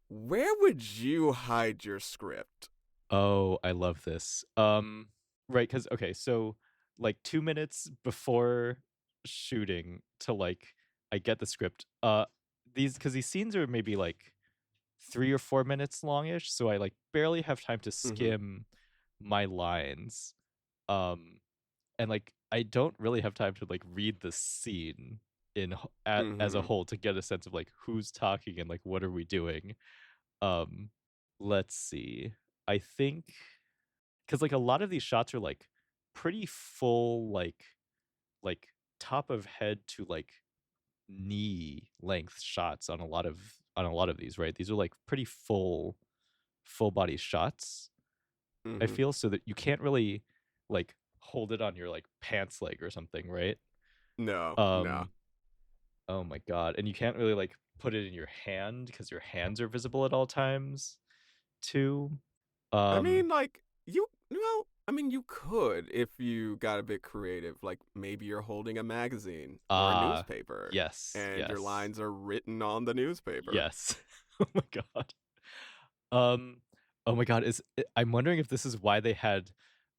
Speaker 1: where would you hide your script?
Speaker 2: Oh, I love this. Right, because okay, so like 2 minutes before shooting to like I get the script. These scenes are maybe like 3 or 4 minutes longish, so I like barely have time to
Speaker 1: Mm-hmm.
Speaker 2: skim my lines. And like I don't really have time to like read the scene as a
Speaker 1: Mm-hmm.
Speaker 2: whole to get a sense of like who's talking and like what are we doing. Um, let's see. I think because like a lot of these shots are like pretty full, like top of head to like knee length shots on a lot of these, right? These are like pretty full body shots. I
Speaker 1: Mm-hmm.
Speaker 2: feel so that you can't really like hold it on your like pants leg or something, right?
Speaker 1: No, no.
Speaker 2: Um, oh my god, and you can't really like put it in your hand because your hands are visible at all times too.
Speaker 1: I
Speaker 2: Um,
Speaker 1: mean, like you. Well, I mean, you could if you got a bit creative. Like maybe you're holding a magazine or a
Speaker 2: ah,
Speaker 1: newspaper,
Speaker 2: yes,
Speaker 1: and your
Speaker 2: yes,
Speaker 1: lines are written on the newspaper.
Speaker 2: yes. Oh my god. Um, oh my god, I'm wondering if this is why they had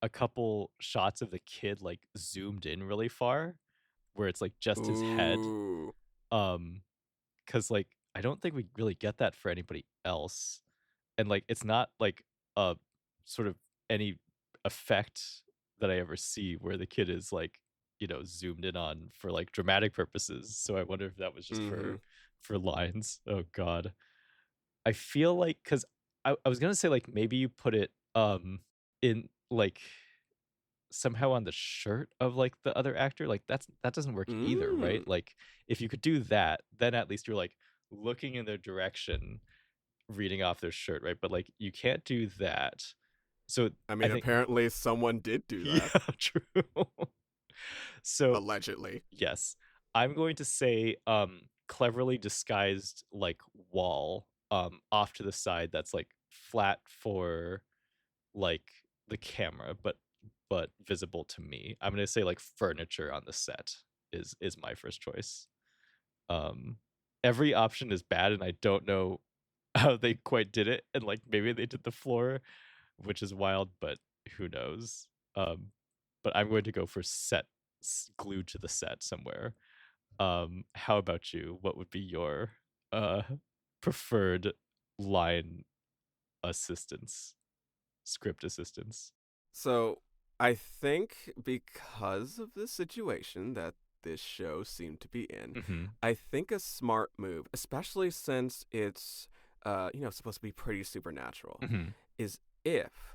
Speaker 2: a couple shots of the kid like zoomed in really far, where it's like just his head.
Speaker 1: Ooh.
Speaker 2: Um, because like I don't think we really get that for anybody else. And like it's not like a sort of any effect that I ever see where the kid is like, zoomed in on for like dramatic purposes. So I wonder if that was just
Speaker 1: Mm-hmm.
Speaker 2: for lines. Oh god. I feel like because I was gonna say like maybe you put it in like somehow on the shirt of like the other actor. Like that doesn't work either, right?
Speaker 1: Mm.
Speaker 2: Like if you could do that, then at least you're like looking in their direction, reading off their shirt, right? But like you can't do that. So
Speaker 1: I
Speaker 2: I
Speaker 1: mean,
Speaker 2: think
Speaker 1: apparently someone did do that.
Speaker 2: yeah, true. So
Speaker 1: Allegedly.
Speaker 2: yes, I'm going to say cleverly disguised like wall off to the side that's like flat for like the camera but visible to me. I'm going to say like furniture on the set is my first choice. Um every option is bad and I don't know how they quite did it and like maybe they did the floor, which is wild, but who knows. Um but I'm going to go for glued to the set somewhere. How about you? What would be your uh preferred line assistance, script assistance?
Speaker 1: So I think because of the situation that this show seemed to be in,
Speaker 2: Mhm.
Speaker 1: I think a smart move, especially since it's supposed to be pretty supernatural,
Speaker 2: Mhm.
Speaker 1: is if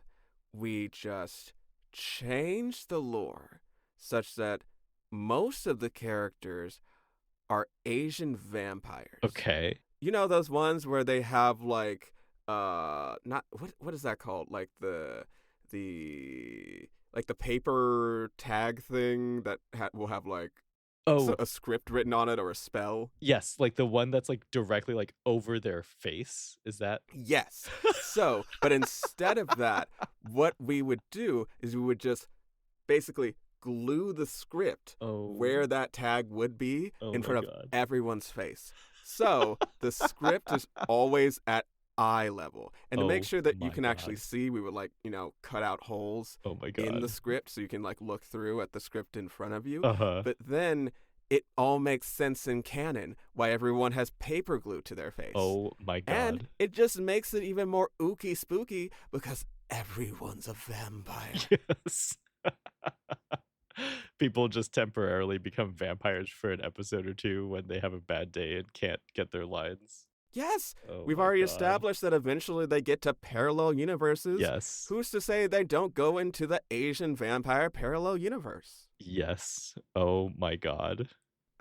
Speaker 1: we just change the lore such that most of the characters are Asian vampires.
Speaker 2: Okay.
Speaker 1: You know those ones where they have like not what is that called? Like the like the paper tag thing that will have like
Speaker 2: Oh,
Speaker 1: a script written on it or a spell.
Speaker 2: yes, like the one that's like directly like over their face. Is that
Speaker 1: Yes. So, but instead of that, what we would do is we would just basically glue the script
Speaker 2: Oh,
Speaker 1: where that tag would be
Speaker 2: oh
Speaker 1: in
Speaker 2: my
Speaker 1: front of
Speaker 2: god.
Speaker 1: everyone's face. So the script is always at eye level. And to make
Speaker 2: Oh
Speaker 1: sure that you
Speaker 2: my
Speaker 1: can actually
Speaker 2: god.
Speaker 1: see, we would like, cut out holes
Speaker 2: Oh my
Speaker 1: in the
Speaker 2: god.
Speaker 1: script so you can like look through at the script in front of you.
Speaker 2: Uh-huh.
Speaker 1: But then it all makes sense in canon why everyone has paper glue to their face.
Speaker 2: Oh my
Speaker 1: And
Speaker 2: god.
Speaker 1: it just makes it even more ooky spooky because everyone's a vampire.
Speaker 2: Yes. People just temporarily become vampires for an episode or two when they have a bad day and can't get their lines.
Speaker 1: Yes,
Speaker 2: Oh
Speaker 1: we've
Speaker 2: my
Speaker 1: already
Speaker 2: god.
Speaker 1: established that eventually they get to parallel universes.
Speaker 2: Yes.
Speaker 1: Who's to say they don't go into the Asian vampire parallel universe?
Speaker 2: Yes. Oh my god.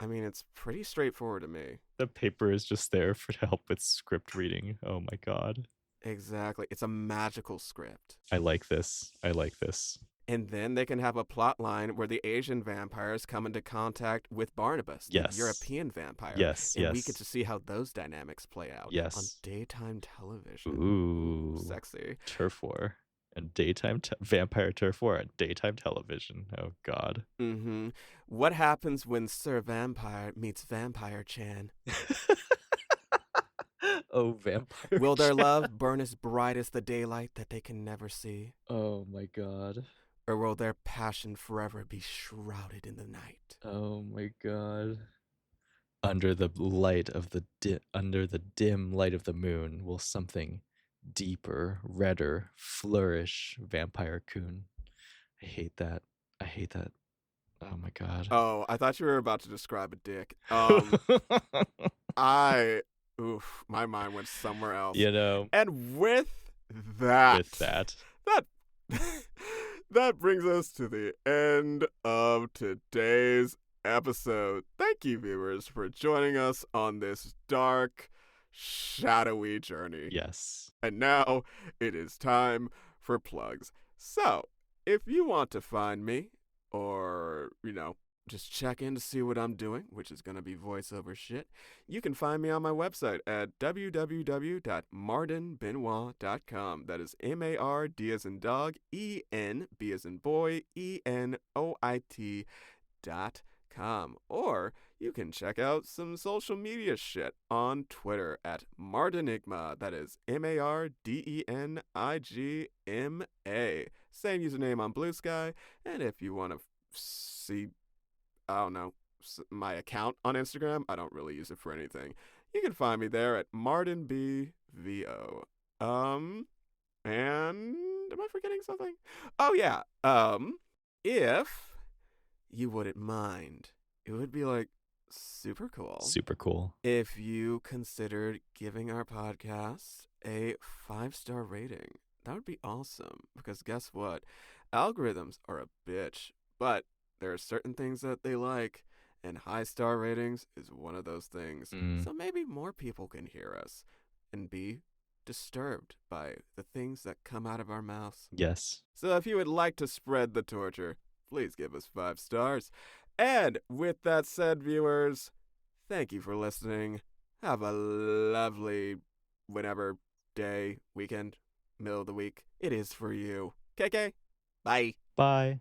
Speaker 1: I mean, it's pretty straightforward to me.
Speaker 2: The paper is just there for to help with script reading. Oh my god.
Speaker 1: Exactly. It's a magical script.
Speaker 2: I like this. I like this.
Speaker 1: And then they can have a plot line where the Asian vampires come into contact with Barnabas, the
Speaker 2: Yes.
Speaker 1: European vampire,
Speaker 2: Yes,
Speaker 1: and we get
Speaker 2: yes.
Speaker 1: to see how those dynamics play out on
Speaker 2: Yes.
Speaker 1: daytime television. Ooh,
Speaker 2: Ooh.
Speaker 1: sexy.
Speaker 2: Turf war. And vampire turf war at daytime television. Oh god.
Speaker 1: Mm-hmm. What happens when Sir Vampire meets Vampire Chan?
Speaker 2: Oh, vampire.
Speaker 1: Will their
Speaker 2: Chat.
Speaker 1: love burn as bright as the daylight that they can never see?
Speaker 2: Oh my god.
Speaker 1: Or will their passion forever be shrouded in the night?
Speaker 2: Oh my god. Under the dim light of the moon will something deeper, redder flourish, vampire coon. I hate that. I hate that. Oh my god.
Speaker 1: Oh, I thought you were about to describe a dick. I, oof, my mind went somewhere else.
Speaker 2: You know,
Speaker 1: And with that,
Speaker 2: with that.
Speaker 1: that, that brings us to the end of today's episode. Thank you, viewers, for joining us on this dark, shadowy journey.
Speaker 2: Yes.
Speaker 1: And now it is time for plugs. So, if you want to find me, or, just check in to see what I'm doing, which is going to be voiceover shit, you can find me on my website at www.martinbenoit.com. That is MARD as in dog, EN, B as in boy, ENOIT.com. Or you can check out some social media shit on Twitter at Mardenigma. That is MARDENIGMA. Same username on Blue Sky. And if you want to see, I don't know, my account on Instagram, I don't really use it for anything. You can find me there at MartinBVO. And am I forgetting something? Oh yeah. If you wouldn't mind, it would be like super cool.
Speaker 2: Super cool.
Speaker 1: If you considered giving our podcast a 5-star rating. That would be awesome. Because guess what? Algorithms are a bitch. But there are certain things that they like. And high star ratings is one of those things. So maybe more people can hear us and be disturbed by the things that come out of our mouths.
Speaker 2: Yes.
Speaker 1: So if you would like to spread the torture, please give us 5 stars. And with that said, viewers, thank you for listening. Have a lovely whenever day, weekend, middle of the week it is for you. KK, bye.
Speaker 2: Bye.